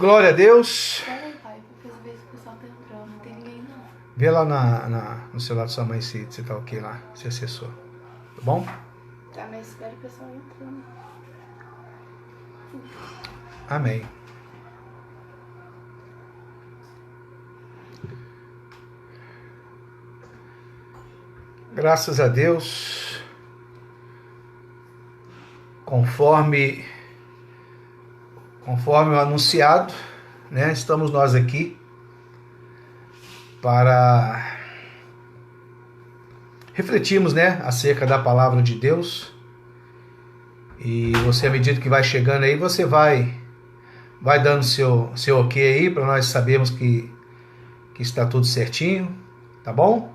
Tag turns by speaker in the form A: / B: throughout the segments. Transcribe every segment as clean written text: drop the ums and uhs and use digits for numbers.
A: Glória a Deus.
B: Peraí, pai, porque às vezes o pessoal tá entrando, não tem ninguém não.
A: Vê lá no celular da sua mãe se tá ok lá, se acessou. Tá bom?
B: Tá, mas espera o pessoal entrando.
A: Amém. Graças a Deus. Conforme o anunciado, né? Estamos nós aqui para refletirmos, né, acerca da palavra de Deus. E você, à medida que vai chegando aí, você vai dando seu ok aí, para nós sabermos que está tudo certinho, tá bom?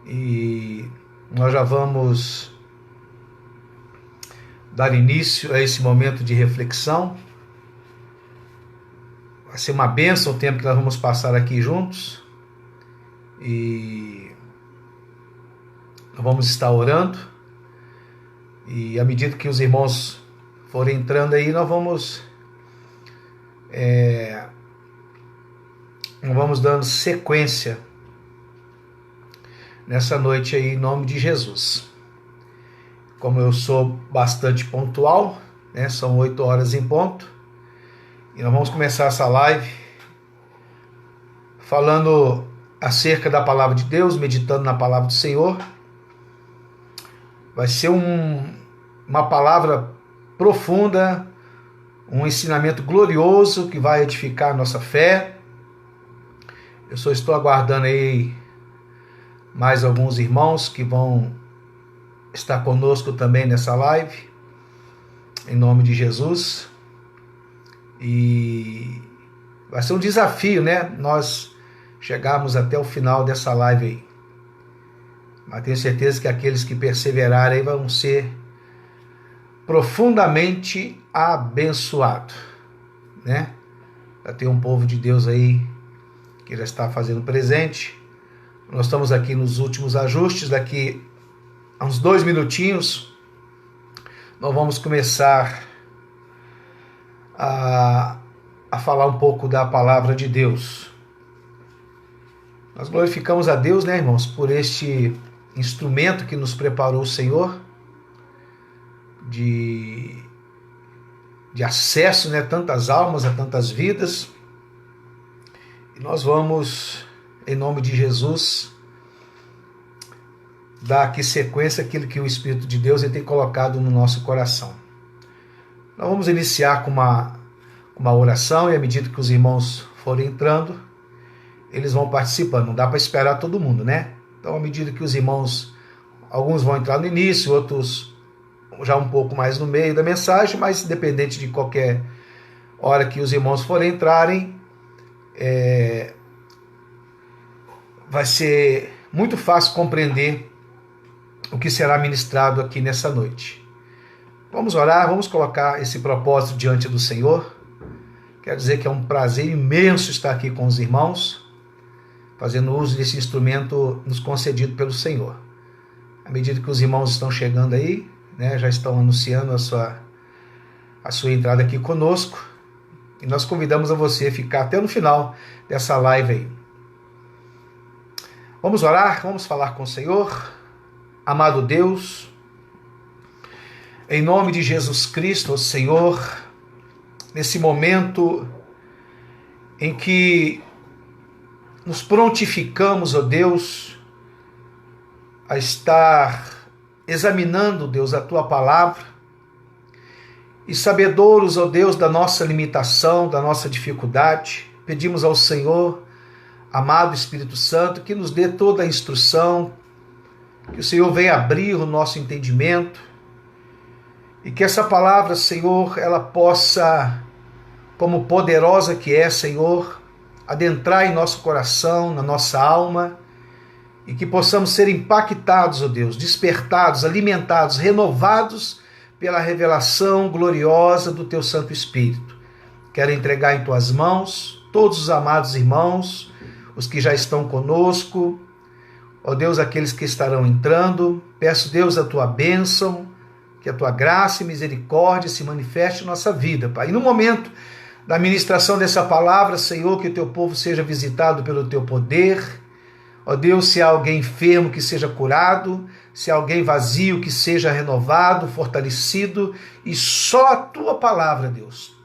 A: E nós já vamos dar início a esse momento de reflexão. Vai ser uma bênção o tempo que nós vamos passar aqui juntos. E nós vamos estar orando. E à medida que os irmãos forem entrando aí, nós vamos dando sequência nessa noite aí, em nome de Jesus. Como eu sou bastante pontual, né, são 8 horas em ponto, e nós vamos começar essa live falando acerca da palavra de Deus, meditando na palavra do Senhor. Vai ser uma palavra profunda, um ensinamento glorioso que vai edificar a nossa fé. Eu só estou aguardando aí mais alguns irmãos que vão estar conosco também nessa live, em nome de Jesus. E vai ser um desafio, né, nós chegarmos até o final dessa live aí. Mas tenho certeza que aqueles que perseverarem aí vão ser profundamente abençoados, né? Já tem um povo de Deus aí que já está fazendo presente. Nós estamos aqui nos últimos ajustes. Daqui a uns 2 minutinhos nós vamos começar a falar um pouco da palavra de Deus. Nós glorificamos a Deus, né, irmãos, por este instrumento que nos preparou o Senhor de acesso, né, tantas almas, a tantas vidas. E nós vamos, em nome de Jesus, dar aqui sequência àquilo que o Espírito de Deus ele tem colocado no nosso coração. Nós vamos iniciar com uma oração, e à medida que os irmãos forem entrando, eles vão participando. Não dá para esperar todo mundo, né? Então, à medida que os irmãos, alguns vão entrar no início, outros já um pouco mais no meio da mensagem, mas independente de qualquer hora que os irmãos forem entrarem, vai ser muito fácil compreender o que será ministrado aqui nessa noite. Vamos orar, vamos colocar esse propósito diante do Senhor. Quero dizer que é um prazer imenso estar aqui com os irmãos, fazendo uso desse instrumento nos concedido pelo Senhor. À medida que os irmãos estão chegando aí, né, já estão anunciando a sua entrada aqui conosco, e nós convidamos a você ficar até no final dessa live aí. Vamos orar, vamos falar com o Senhor. Amado Deus, em nome de Jesus Cristo, Senhor, nesse momento em que nos prontificamos, ó Deus, a estar examinando, Deus, a Tua palavra, e sabedouros, ó Deus, da nossa limitação, da nossa dificuldade, pedimos ao Senhor, amado Espírito Santo, que nos dê toda a instrução, que o Senhor venha abrir o nosso entendimento, e que essa palavra, Senhor, ela possa, como poderosa que é, Senhor, adentrar em nosso coração, na nossa alma, e que possamos ser impactados, ó Deus, despertados, alimentados, renovados pela revelação gloriosa do Teu Santo Espírito. Quero entregar em Tuas mãos todos os amados irmãos, os que já estão conosco, ó Deus, aqueles que estarão entrando. Peço, Deus, a Tua bênção, que a Tua graça e misericórdia se manifeste em nossa vida, Pai. E no momento da ministração dessa palavra, Senhor, que o teu povo seja visitado pelo teu poder. Ó Deus, se há alguém enfermo, que seja curado, se há alguém vazio, que seja renovado, fortalecido, e só a tua palavra, Deus.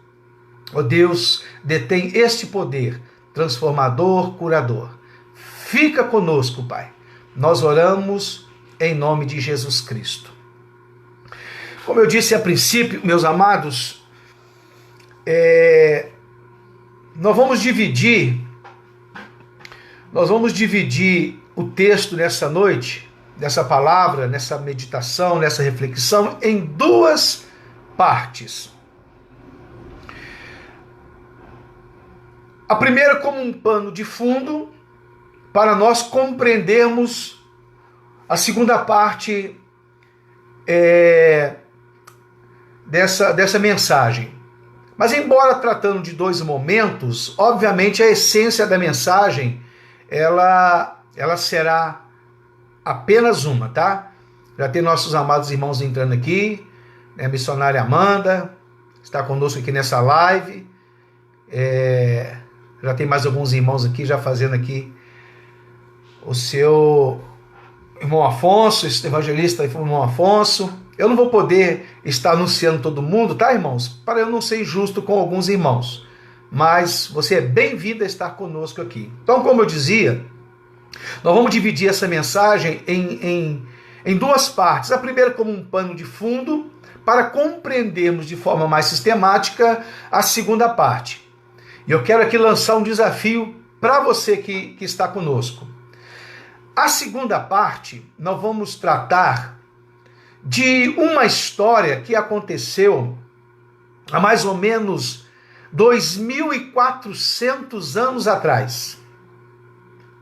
A: Ó Deus, detém este poder transformador, curador. Fica conosco, Pai. Nós oramos em nome de Jesus Cristo. Como eu disse a princípio, meus amados, nós vamos dividir o texto nessa noite, nessa palavra, nessa meditação, nessa reflexão, em duas partes. A primeira como um pano de fundo, para nós compreendermos a segunda parte dessa mensagem. Mas embora tratando de dois momentos, obviamente a essência da mensagem, ela será apenas uma, tá? Já tem nossos amados irmãos entrando aqui, né? A missionária Amanda está conosco aqui nessa live, já tem mais alguns irmãos aqui, já fazendo aqui o seu irmão Afonso, esse evangelista, irmão Afonso. Eu não vou poder estar anunciando todo mundo, tá, irmãos? Para eu não ser injusto com alguns irmãos. Mas você é bem-vindo a estar conosco aqui. Então, como eu dizia, nós vamos dividir essa mensagem em duas partes. A primeira como um pano de fundo, para compreendermos de forma mais sistemática a segunda parte. E eu quero aqui lançar um desafio para você que está conosco. A segunda parte, nós vamos tratar de uma história que aconteceu há mais ou menos 2.400 anos atrás.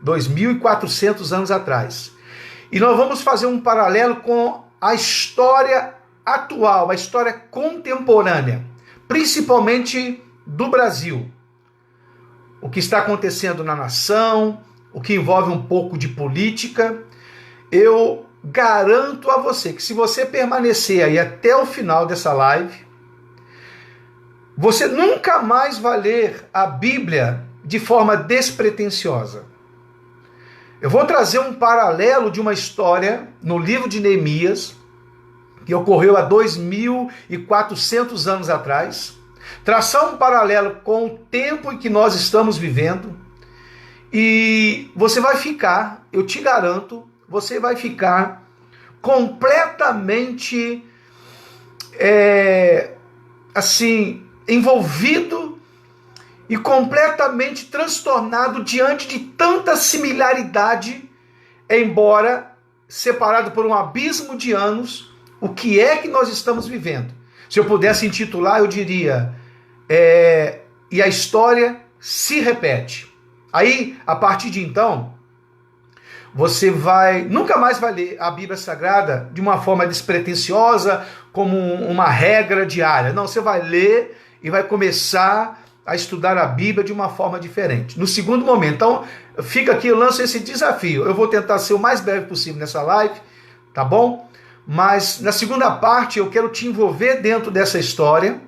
A: 2.400 anos atrás. E nós vamos fazer um paralelo com a história atual, a história contemporânea, principalmente do Brasil. O que está acontecendo na nação, o que envolve um pouco de política. Eu garanto a você que se você permanecer aí até o final dessa live, você nunca mais vai ler a Bíblia de forma despretensiosa. Eu vou trazer um paralelo de uma história no livro de Neemias, que ocorreu há 2.400 anos atrás, traçar um paralelo com o tempo em que nós estamos vivendo, e você vai ficar, eu te garanto, você vai ficar completamente envolvido e completamente transtornado diante de tanta similaridade, embora separado por um abismo de anos. O que é que nós estamos vivendo? Se eu pudesse intitular, eu diria, e a história se repete. Aí, a partir de então, você nunca mais vai ler a Bíblia Sagrada de uma forma despretensiosa, como uma regra diária. Não, você vai ler e vai começar a estudar a Bíblia de uma forma diferente. No segundo momento, então, fica aqui, eu lanço esse desafio. Eu vou tentar ser o mais breve possível nessa live, tá bom? Mas na segunda parte eu quero te envolver dentro dessa história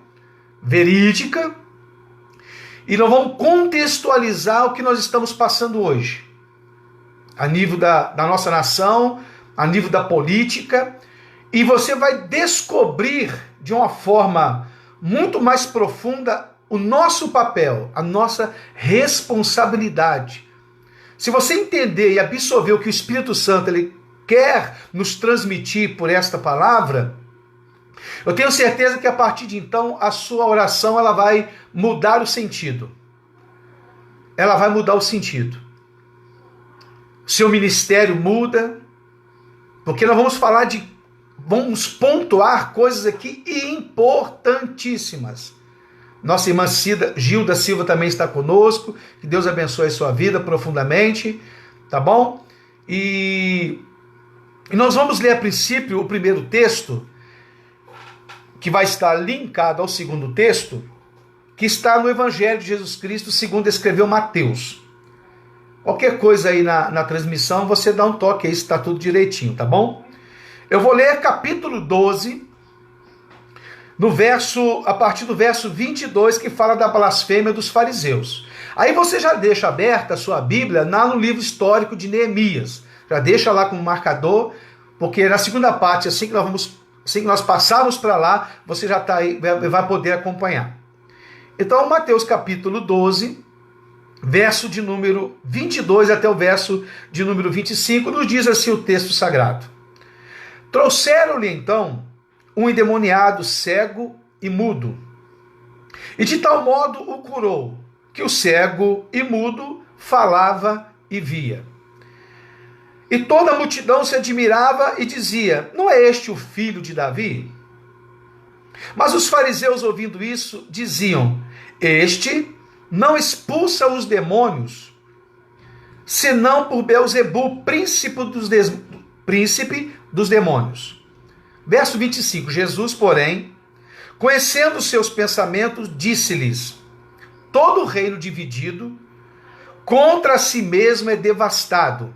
A: verídica e nós vamos contextualizar o que nós estamos passando hoje, a nível da nossa nação, a nível da política, e você vai descobrir de uma forma muito mais profunda o nosso papel, a nossa responsabilidade. Se você entender e absorver o que o Espírito Santo ele quer nos transmitir por esta palavra, eu tenho certeza que a partir de então a sua oração ela vai mudar o sentido. Ela vai mudar o sentido. Seu ministério muda, porque nós vamos pontuar coisas aqui importantíssimas. Nossa irmã Gilda Silva também está conosco, que Deus abençoe a sua vida profundamente, tá bom? E nós vamos ler a princípio o primeiro texto, que vai estar linkado ao segundo texto, que está no Evangelho de Jesus Cristo, segundo escreveu Mateus. Qualquer coisa aí na transmissão, você dá um toque aí, se está tudo direitinho, tá bom? Eu vou ler capítulo 12, a partir do verso 22, que fala da blasfêmia dos fariseus. Aí você já deixa aberta a sua Bíblia lá no livro histórico de Neemias. Já deixa lá como marcador, porque na segunda parte, assim que nós passarmos para lá, você já tá aí, vai poder acompanhar. Então, Mateus capítulo 12, verso de número 22 até o verso de número 25, nos diz assim o texto sagrado. Trouxeram-lhe então um endemoniado cego e mudo, e de tal modo o curou, que o cego e mudo falava e via. E toda a multidão se admirava e dizia: não é este o filho de Davi? Mas os fariseus, ouvindo isso, diziam: este não expulsa os demônios, senão por Beelzebu, príncipe dos demônios. Verso 25, Jesus, porém, conhecendo os seus pensamentos, disse-lhes: todo reino dividido contra si mesmo é devastado,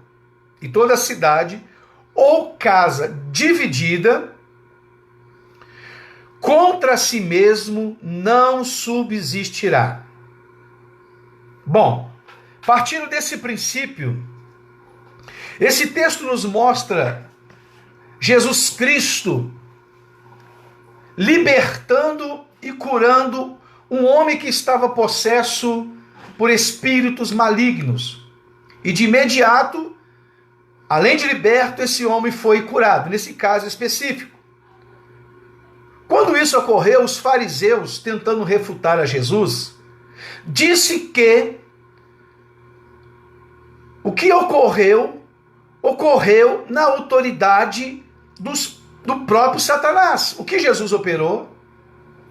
A: e toda cidade ou casa dividida contra si mesmo não subsistirá. Bom, partindo desse princípio, esse texto nos mostra Jesus Cristo libertando e curando um homem que estava possesso por espíritos malignos. E de imediato, além de liberto, esse homem foi curado, nesse caso específico. Quando isso ocorreu, os fariseus, tentando refutar a Jesus, disse que o que ocorreu na autoridade do próprio Satanás. O que Jesus operou,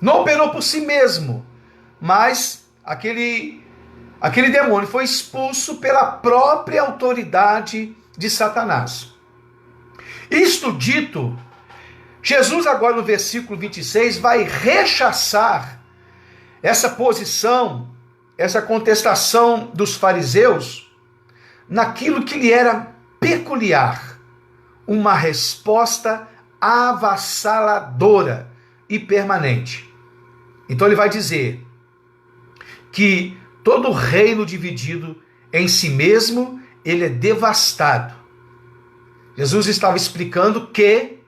A: não operou por si mesmo, mas aquele demônio foi expulso pela própria autoridade de Satanás. Isto dito, Jesus agora no versículo 26 vai rechaçar essa posição, essa contestação dos fariseus naquilo que lhe era peculiar, uma resposta avassaladora e permanente. Então ele vai dizer que todo reino dividido em si mesmo, ele é devastado. Jesus estava explicando que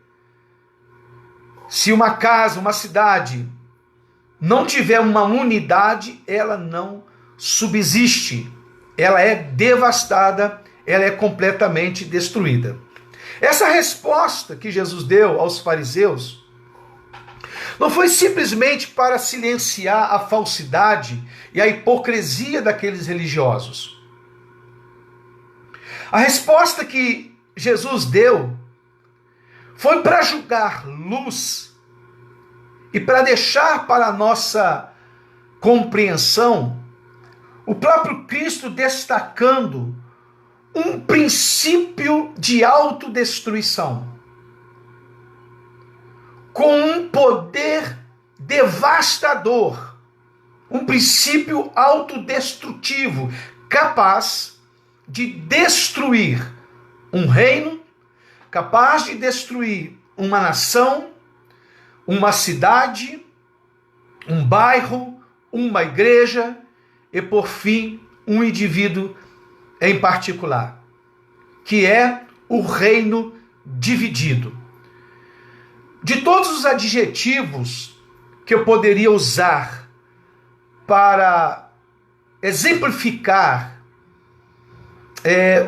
A: se uma casa, uma cidade, não tiver uma unidade, ela não subsiste. Ela é devastada, ela é completamente destruída. Essa resposta que Jesus deu aos fariseus não foi simplesmente para silenciar a falsidade e a hipocrisia daqueles religiosos. A resposta que Jesus deu foi para jogar luz e para deixar para a nossa compreensão o próprio Cristo destacando um princípio de autodestruição, com um poder devastador, um princípio autodestrutivo, capaz de destruir um reino, capaz de destruir uma nação, uma cidade, um bairro, uma igreja e, por fim, um indivíduo em particular, que é o reino dividido. De todos os adjetivos que eu poderia usar para exemplificar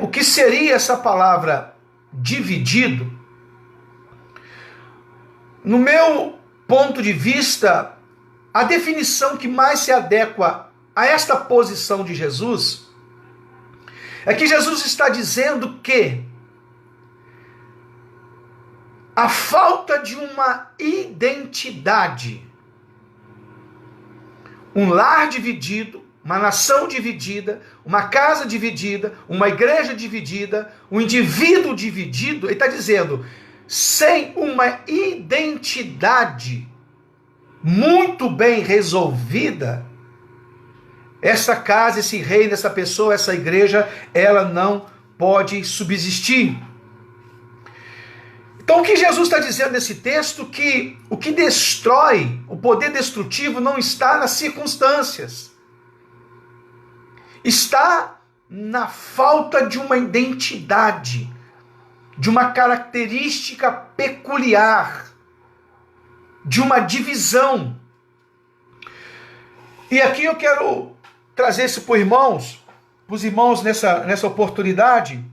A: o que seria essa palavra dividido, no meu ponto de vista, a definição que mais se adequa a esta posição de Jesus é que Jesus está dizendo que a falta de uma identidade, um lar dividido, uma nação dividida, uma casa dividida, uma igreja dividida, um indivíduo dividido, ele está dizendo, sem uma identidade muito bem resolvida, essa casa, esse reino, essa pessoa, essa igreja, ela não pode subsistir. Então o que Jesus está dizendo nesse texto? Que o que destrói, o poder destrutivo não está nas circunstâncias. Está na falta de uma identidade, de uma característica peculiar, de uma divisão. E aqui eu quero trazer isso para os irmãos nessa oportunidade,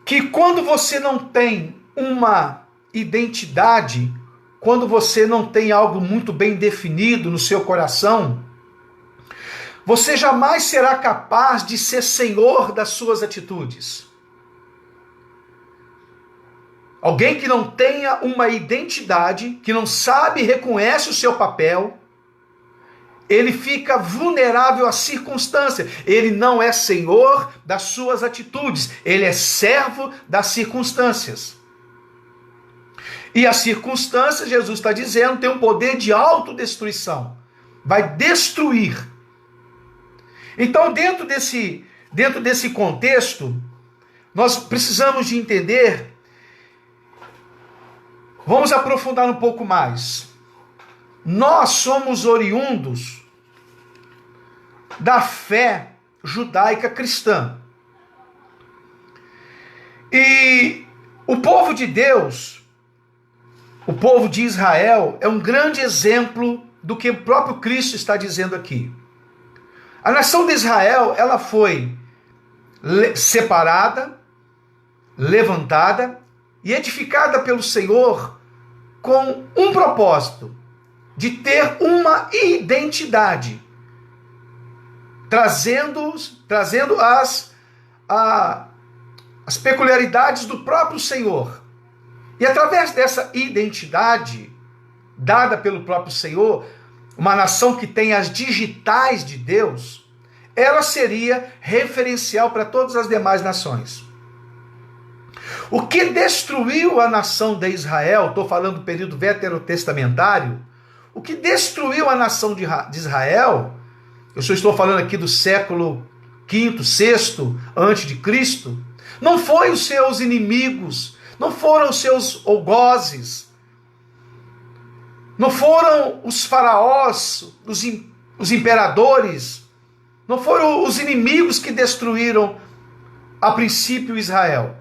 A: que quando você não tem uma identidade, quando você não tem algo muito bem definido no seu coração, você jamais será capaz de ser senhor das suas atitudes. Alguém que não tenha uma identidade, que não sabe e reconhece o seu papel, ele fica vulnerável à circunstância. Ele não é senhor das suas atitudes, ele é servo das circunstâncias. E a circunstância, Jesus está dizendo, tem um poder de autodestruição. Vai destruir. Então, dentro desse contexto, nós precisamos de entender. Vamos aprofundar um pouco mais. Nós somos oriundos da fé judaica cristã. E o povo de Deus, o povo de Israel, é um grande exemplo do que o próprio Cristo está dizendo aqui. A nação de Israel, ela foi separada, levantada e edificada pelo Senhor com um propósito, de ter uma identidade, trazendo as peculiaridades do próprio Senhor. E através dessa identidade dada pelo próprio Senhor, uma nação que tem as digitais de Deus, ela seria referencial para todas as demais nações. O que destruiu a nação de Israel, estou falando do período veterotestamentário, o que destruiu a nação de Israel, eu só estou falando aqui do século V, VI antes de Cristo, não foi os seus inimigos, não foram os seus algozes, não foram os faraós, os imperadores, não foram os inimigos que destruíram a princípio Israel.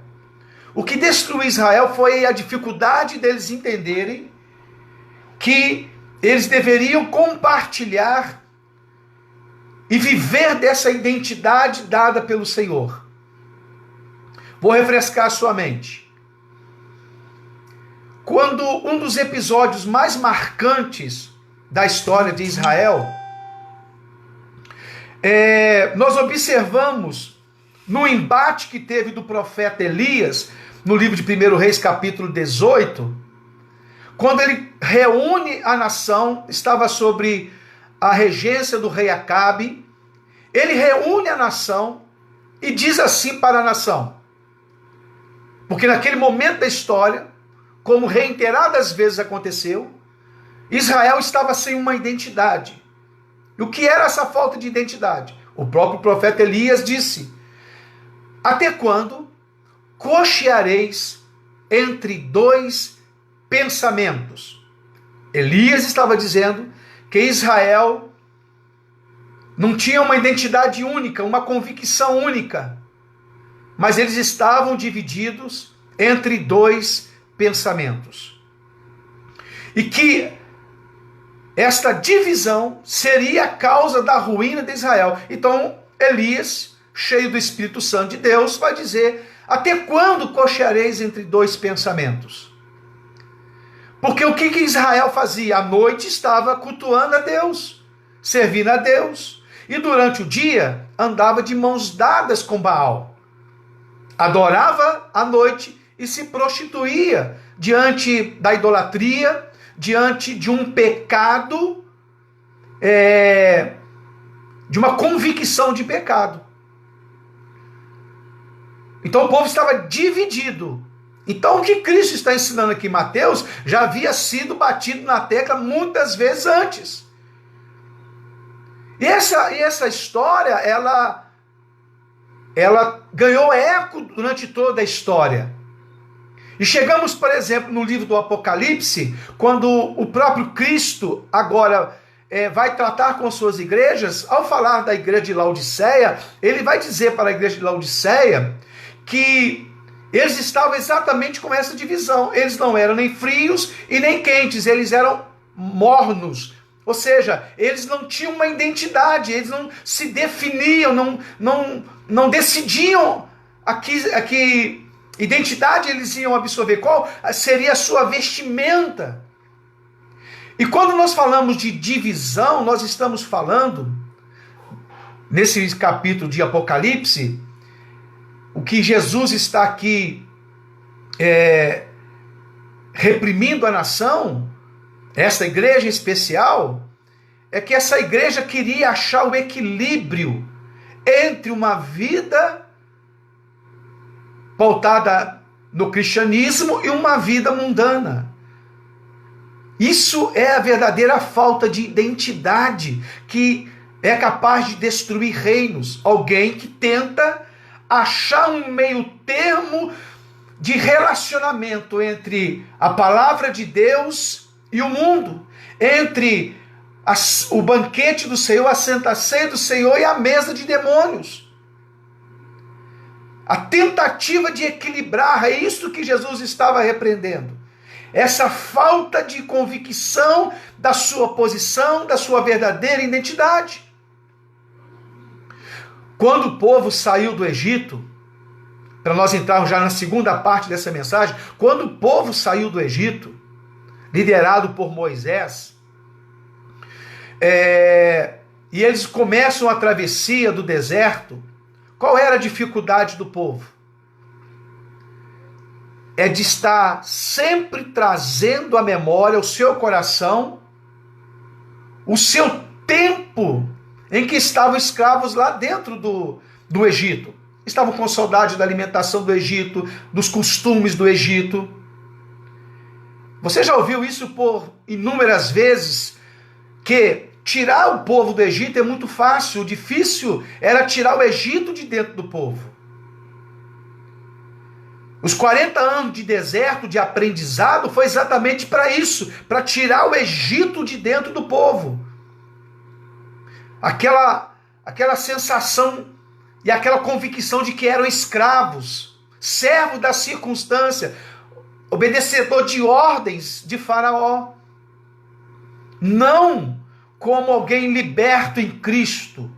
A: O que destruiu Israel foi a dificuldade deles entenderem que eles deveriam compartilhar e viver dessa identidade dada pelo Senhor. Vou refrescar a sua mente. Quando um dos episódios mais marcantes da história de Israel, nós observamos no embate que teve do profeta Elias, no livro de 1 Reis, capítulo 18, quando ele reúne a nação, estava sobre a regência do rei Acabe, ele reúne a nação e diz assim para a nação, porque naquele momento da história, como reiteradas vezes aconteceu, Israel estava sem uma identidade. E o que era essa falta de identidade? O próprio profeta Elias disse: até quando cocheareis entre dois pensamentos? Elias estava dizendo que Israel não tinha uma identidade única, uma convicção única, mas eles estavam divididos entre dois pensamentos. E que esta divisão seria a causa da ruína de Israel. Então, Elias, cheio do Espírito Santo de Deus, vai dizer: até quando cocheareis entre dois pensamentos? Porque o que Israel fazia? À noite estava cultuando a Deus, servindo a Deus, e durante o dia andava de mãos dadas com Baal. Adorava à noite e se prostituía diante da idolatria, diante de um pecado, de uma convicção de pecado. Então o povo estava dividido. Então o que Cristo está ensinando aqui em Mateus já havia sido batido na tecla muitas vezes antes. E essa história, ela ganhou eco durante toda a história. E chegamos, por exemplo, no livro do Apocalipse, quando o próprio Cristo agora vai tratar com suas igrejas. Ao falar da igreja de Laodiceia, ele vai dizer para a igreja de Laodiceia que eles estavam exatamente com essa divisão. Eles não eram nem frios e nem quentes, eles eram mornos. Ou seja, eles não tinham uma identidade, eles não se definiam, não decidiam a que identidade eles iam absorver, qual seria a sua vestimenta. E quando nós falamos de divisão, nós estamos falando, nesse capítulo de Apocalipse, o que Jesus está aqui reprimindo a nação, essa igreja em especial, é que essa igreja queria achar o equilíbrio entre uma vida pautada no cristianismo e uma vida mundana. Isso é a verdadeira falta de identidade que é capaz de destruir reinos. Alguém que tenta achar um meio termo de relacionamento entre a palavra de Deus e o mundo, entre o banquete do Senhor, a santa ceia do Senhor e a mesa de demônios. A tentativa de equilibrar, é isso que Jesus estava repreendendo. Essa falta de convicção da sua posição, da sua verdadeira identidade. Quando o povo saiu do Egito, para nós entrarmos já na segunda parte dessa mensagem, quando o povo saiu do Egito, liderado por Moisés, e eles começam a travessia do deserto, qual era a dificuldade do povo? É de estar sempre trazendo à memória, o seu coração, o seu tempo em que estavam escravos lá dentro do Egito. Estavam com saudade da alimentação do Egito, dos costumes do Egito. Você já ouviu isso por inúmeras vezes, que tirar o povo do Egito é muito fácil, o difícil era tirar o Egito de dentro do povo. Os 40 anos de deserto, de aprendizado, foi exatamente para isso, para tirar o Egito de dentro do povo. Aquela sensação e aquela convicção de que eram escravos, servos da circunstância, obedecedor de ordens de Faraó. Não como alguém liberto em Cristo.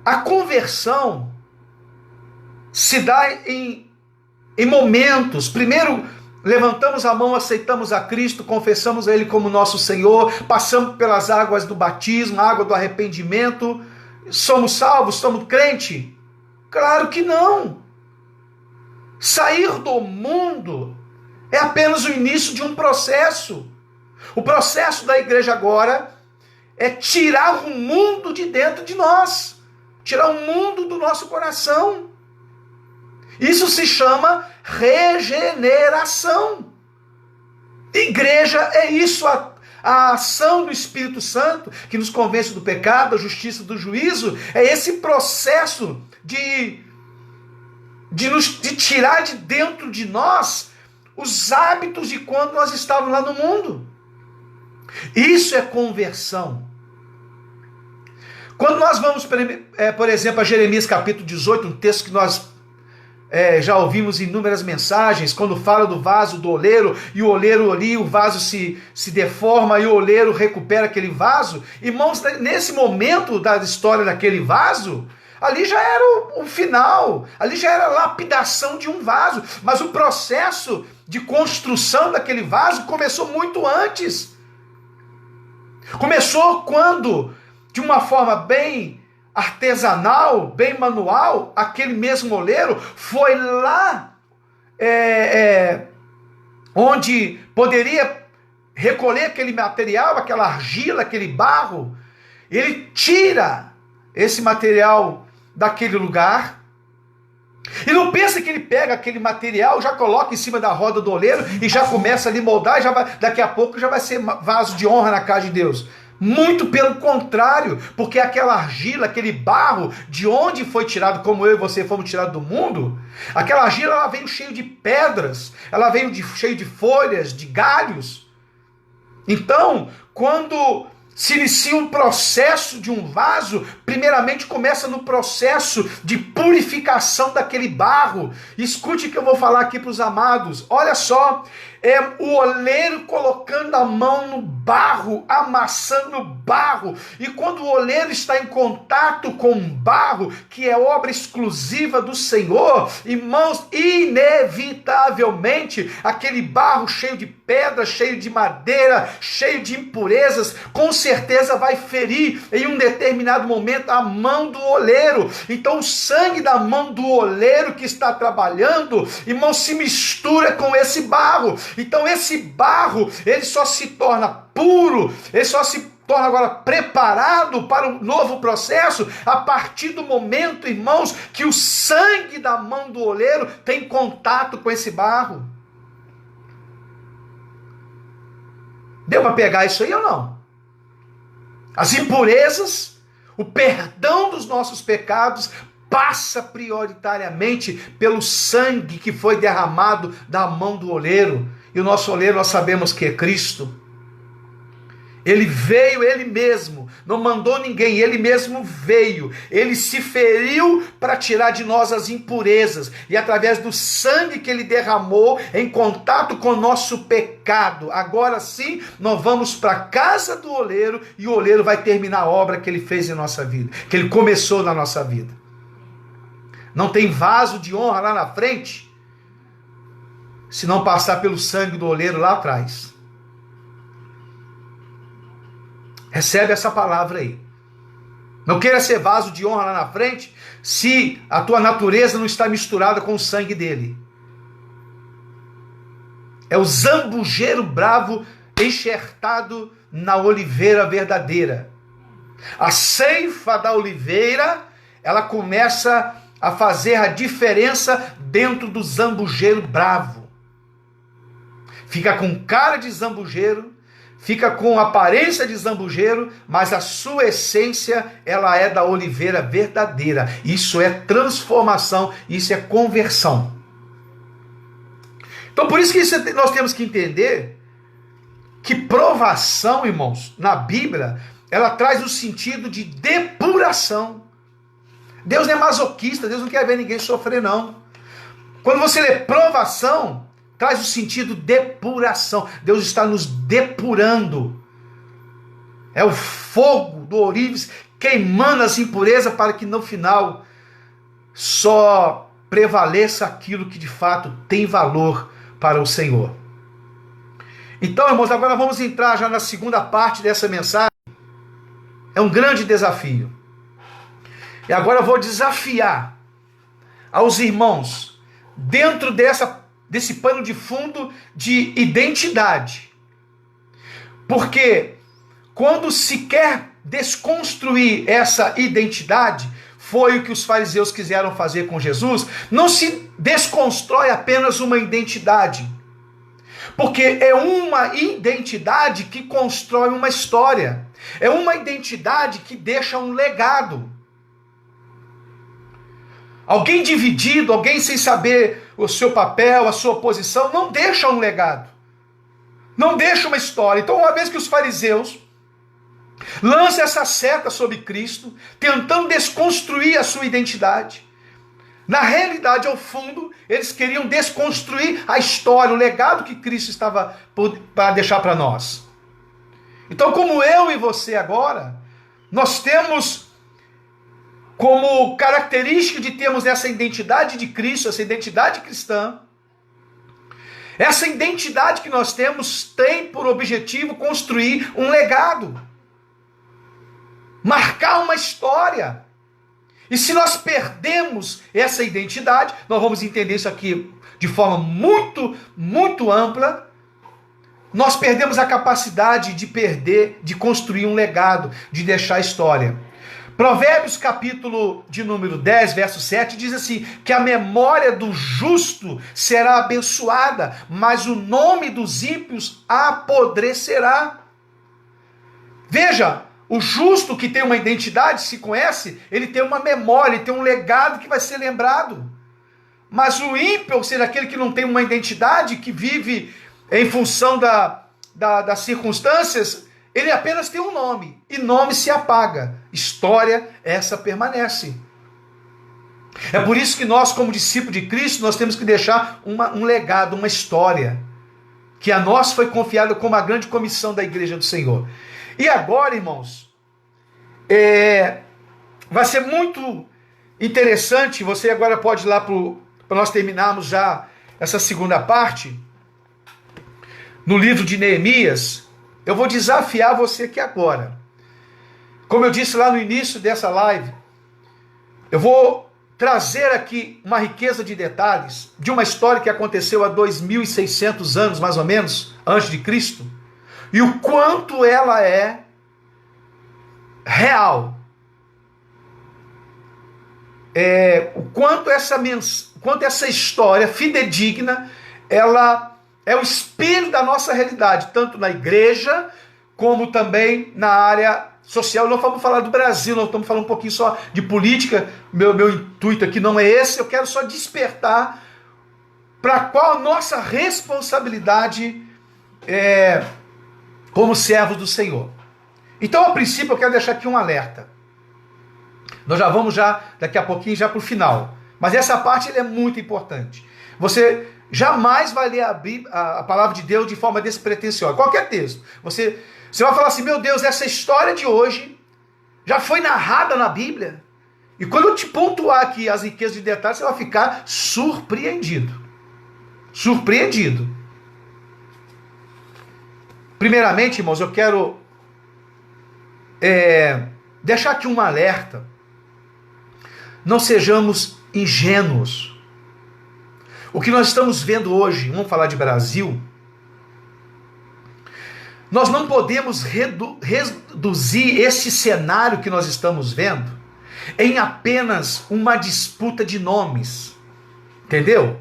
A: A conversão se dá em momentos. Primeiro, levantamos a mão, aceitamos a Cristo, confessamos a Ele como nosso Senhor, passamos pelas águas do batismo, a água do arrependimento, somos salvos, somos crente? Claro que não. Sair do mundo é apenas o início de um processo. O processo da igreja agora é tirar o mundo de dentro de nós, tirar o mundo do nosso coração. Isso se chama regeneração. Igreja é isso, a ação do Espírito Santo que nos convence do pecado, da justiça, do juízo. É esse processo de tirar de dentro de nós os hábitos de quando nós estávamos lá no mundo. Isso é conversão. Quando nós vamos, por exemplo, a Jeremias capítulo 18, um texto que nós já ouvimos inúmeras mensagens, quando fala do vaso do oleiro, e o oleiro ali, o vaso se deforma, e o oleiro recupera aquele vaso. Irmãos, nesse momento da história daquele vaso, ali já era o final, ali já era a lapidação de um vaso, mas o processo de construção daquele vaso começou muito antes. Começou quando, de uma forma bem artesanal, bem manual, aquele mesmo oleiro foi lá onde poderia recolher aquele material, aquela argila, aquele barro. Ele tira esse material daquele lugar. E não pensa que ele pega aquele material, já coloca em cima da roda do oleiro e já começa ali a moldar, daqui a pouco já vai ser vaso de honra na casa de Deus. Muito pelo contrário, porque aquela argila, aquele barro, de onde foi tirado, como eu e você fomos tirados do mundo, aquela argila ela veio cheia de pedras, ela veio cheia de folhas, de galhos. Então, quando se inicia um processo de um vaso, primeiramente começa no processo de purificação daquele barro. Escute o que eu vou falar aqui para os amados. Olha só, é o oleiro colocando a mão no barro, amassando o barro. E quando o oleiro está em contato com o barro, que é obra exclusiva do Senhor, irmãos, inevitavelmente, aquele barro cheio de pedra, cheio de madeira, cheio de impurezas, com certeza vai ferir em um determinado momento a mão do oleiro. Então o sangue da mão do oleiro que está trabalhando, irmão, se mistura com esse barro. Então esse barro, ele só se torna puro, ele só se torna agora preparado para um novo processo a partir do momento, irmãos, que o sangue da mão do oleiro tem contato com esse barro. Deu para pegar isso aí ou não? As impurezas, o perdão dos nossos pecados passa prioritariamente pelo sangue que foi derramado da mão do oleiro. E o nosso oleiro, nós sabemos que é Cristo. Ele veio, ele mesmo, não mandou ninguém, ele mesmo veio. Ele se feriu para tirar de nós as impurezas. E através do sangue que ele derramou, em contato com o nosso pecado, agora sim, nós vamos para a casa do oleiro e o oleiro vai terminar a obra que ele fez em nossa vida, que ele começou na nossa vida. Não tem vaso de honra lá na frente, se não passar pelo sangue do oleiro lá atrás. Recebe essa palavra aí. Não queira ser vaso de honra lá na frente, se a tua natureza não está misturada com o sangue dele. É o zambujeiro bravo enxertado na oliveira verdadeira. A ceifa da oliveira, ela começa a fazer a diferença dentro do zambujeiro bravo. Fica com cara de zambujeiro, fica com aparência de zambujeiro, mas a sua essência, ela é da oliveira verdadeira. Isso é transformação, isso é conversão. Então por isso que nós temos que entender que provação, irmãos, na Bíblia, ela traz o sentido de depuração. Deus não é masoquista, Deus não quer ver ninguém sofrer, não. Quando você lê provação, traz o sentido depuração. Deus está nos depurando. É o fogo do ourives queimando as impurezas para que no final só prevaleça aquilo que de fato tem valor para o Senhor. Então, irmãos, agora vamos entrar já na segunda parte dessa mensagem. É um grande desafio. E agora eu vou desafiar aos irmãos, dentro desse pano de fundo de identidade. Porque quando se quer desconstruir essa identidade, foi o que os fariseus quiseram fazer com Jesus, não se desconstrói apenas uma identidade. Porque é uma identidade que constrói uma história. É uma identidade que deixa um legado. Alguém dividido, alguém sem saber o seu papel, a sua posição, não deixa um legado. Não deixa uma história. Então, uma vez que os fariseus lançam essa seta sobre Cristo, tentando desconstruir a sua identidade, na realidade, ao fundo, eles queriam desconstruir a história, o legado que Cristo estava para deixar para nós. Então, como eu e você agora, nós temos como característica de termos essa identidade de Cristo, essa identidade cristã, essa identidade que nós temos tem por objetivo construir um legado, marcar uma história. E se nós perdemos essa identidade, nós vamos entender isso aqui de forma muito, muito ampla, nós perdemos a capacidade de construir um legado, de deixar história. Provérbios capítulo de número 10, verso 7, diz assim, que a memória do justo será abençoada, mas o nome dos ímpios apodrecerá. Veja, o justo que tem uma identidade, se conhece, ele tem uma memória, ele tem um legado que vai ser lembrado. Mas o ímpio, ou seja, aquele que não tem uma identidade, que vive em função das circunstâncias, ele apenas tem um nome, e nome se apaga. História, essa permanece. É por isso que nós, como discípulos de Cristo, nós temos que deixar um legado, uma história, que a nós foi confiada como a grande comissão da Igreja do Senhor. E agora, irmãos, vai ser muito interessante, você agora pode ir lá para nós terminarmos já essa segunda parte, no livro de Neemias. Eu vou desafiar você aqui agora. Como eu disse lá no início dessa live, eu vou trazer aqui uma riqueza de detalhes de uma história que aconteceu há 2.600 anos, mais ou menos, antes de Cristo, e o quanto ela é real. O quanto essa história fidedigna, ela é o espelho da nossa realidade, tanto na igreja, como também na área social. Não vamos falar do Brasil, não estamos falando um pouquinho só de política. Meu intuito aqui não é esse, eu quero só despertar para qual a nossa responsabilidade como servos do Senhor. Então, a princípio, eu quero deixar aqui um alerta. Nós já vamos daqui a pouquinho, já para o final. Mas essa parte é muito importante. Você jamais vai ler a palavra de Deus de forma despretensiosa. Qualquer texto. Você vai falar assim, meu Deus, essa história de hoje já foi narrada na Bíblia. E quando eu te pontuar aqui as riquezas de detalhes, você vai ficar surpreendido. Surpreendido. Primeiramente, irmãos, eu quero deixar aqui um alerta. Não sejamos ingênuos. O que nós estamos vendo hoje, vamos falar de Brasil, nós não podemos reduzir esse cenário que nós estamos vendo em apenas uma disputa de nomes. Entendeu?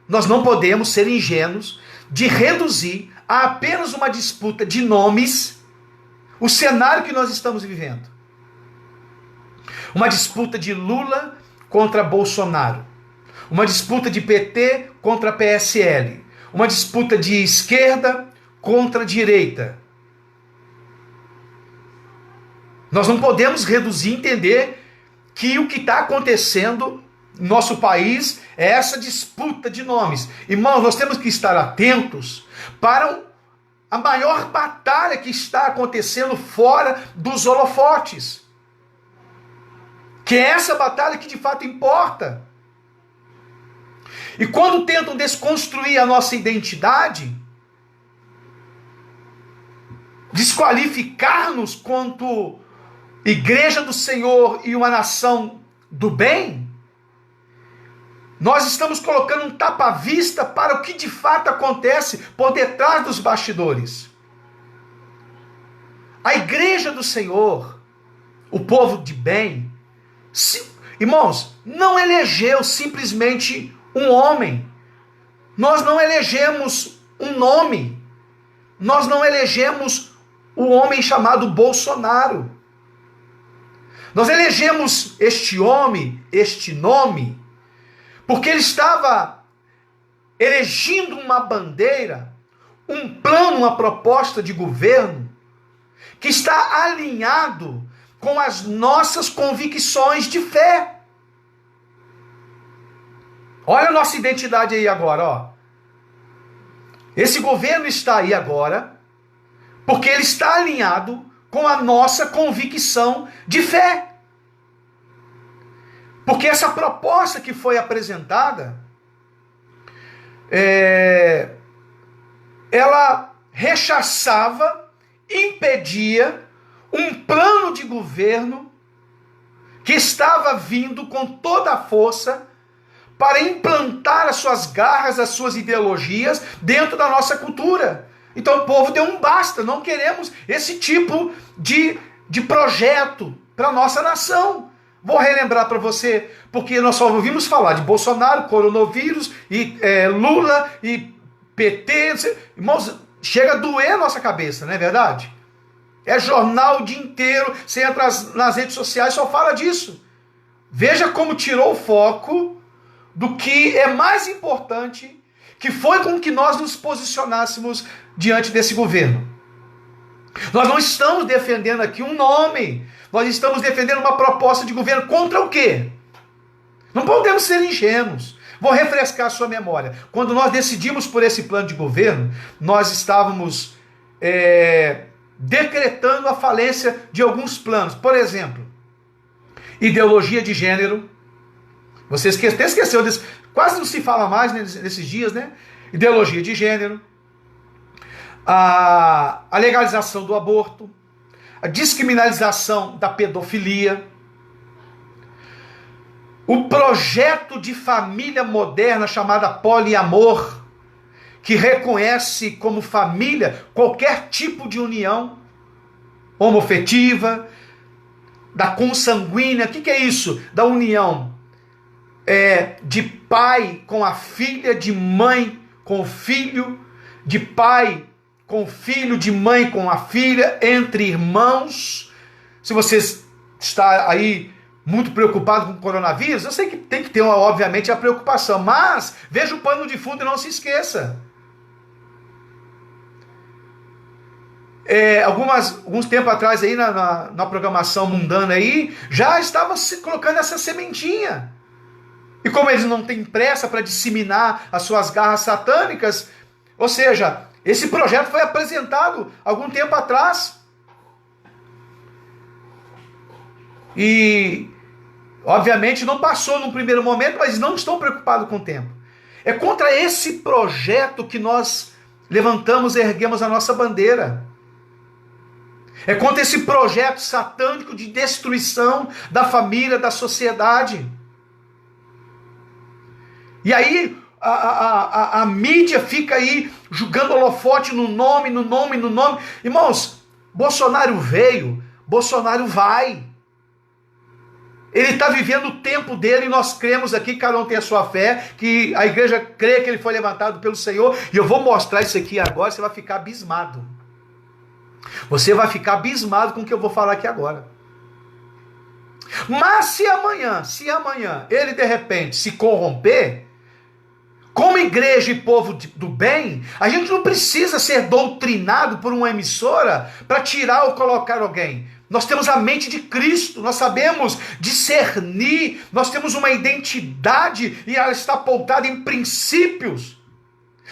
A: Nós não podemos ser ingênuos de reduzir a apenas uma disputa de nomes o cenário que nós estamos vivendo. Uma disputa de Lula contra Bolsonaro. Uma disputa de PT contra PSL. Uma disputa de esquerda contra direita. Nós não podemos reduzir e entender que o que está acontecendo no nosso país é essa disputa de nomes. Irmãos, nós temos que estar atentos para a maior batalha que está acontecendo fora dos holofotes. Que é essa batalha que de fato importa. E quando tentam desconstruir a nossa identidade, desqualificar-nos quanto igreja do Senhor e uma nação do bem, nós estamos colocando um tapa-vista para o que de fato acontece por detrás dos bastidores. A igreja do Senhor, o povo de bem, irmãos, não elegeu simplesmente um homem. Nós não elegemos um nome. Nós não elegemos o homem chamado Bolsonaro. Nós elegemos este homem, este nome, porque ele estava erigindo uma bandeira, um plano, uma proposta de governo que está alinhado com as nossas convicções de fé. Olha a nossa identidade aí agora, ó. Esse governo está aí agora porque ele está alinhado com a nossa convicção de fé. Porque essa proposta que foi apresentada, ela rechaçava, impedia um plano de governo que estava vindo com toda a força para implantar as suas garras, as suas ideologias dentro da nossa cultura. Então o povo deu um basta, não queremos esse tipo de projeto para a nossa nação. Vou relembrar para você, porque nós só ouvimos falar de Bolsonaro, coronavírus, e Lula, e PT. Irmãos, chega a doer a nossa cabeça, não é verdade? É jornal o dia inteiro, você entra nas redes sociais, só fala disso. Veja como tirou o foco do que é mais importante, que foi com que nós nos posicionássemos diante desse governo. Nós não estamos defendendo aqui um nome, nós estamos defendendo uma proposta de governo contra o quê? Não podemos ser ingênuos. Vou refrescar a sua memória. Quando nós decidimos por esse plano de governo, nós estávamos decretando a falência de alguns planos. Por exemplo, ideologia de gênero. Você até esqueceu disso. Quase não se fala mais nesses dias, né? Ideologia de gênero. A legalização do aborto. A descriminalização da pedofilia. O projeto de família moderna chamada poliamor, que reconhece como família qualquer tipo de união homoafetiva, da consanguínea. O que é isso? Da união de pai com a filha, de mãe com o filho, de pai com o filho, de mãe com a filha, entre irmãos. Se você está aí muito preocupado com o coronavírus, eu sei que tem que ter, obviamente, a preocupação, mas veja o pano de fundo e não se esqueça. Alguns tempos atrás aí na programação mundana aí, já estava se colocando essa sementinha. E como eles não têm pressa para disseminar as suas garras satânicas, ou seja, esse projeto foi apresentado algum tempo atrás. E obviamente não passou num primeiro momento, mas não estão preocupados com o tempo. É contra esse projeto que nós levantamos e erguemos a nossa bandeira. É contra esse projeto satânico de destruição da família, da sociedade. E aí a mídia fica aí jogando holofote no nome. Irmãos, Bolsonaro veio, Bolsonaro vai. Ele está vivendo o tempo dele e nós cremos aqui, cada um tem a sua fé, que a igreja crê que ele foi levantado pelo Senhor. E eu vou mostrar isso aqui agora, você vai ficar abismado. Você vai ficar abismado com o que eu vou falar aqui agora. Mas se amanhã ele de repente se corromper, como igreja e povo do bem, a gente não precisa ser doutrinado por uma emissora para tirar ou colocar alguém. Nós temos a mente de Cristo, nós sabemos discernir, nós temos uma identidade e ela está pautada em princípios.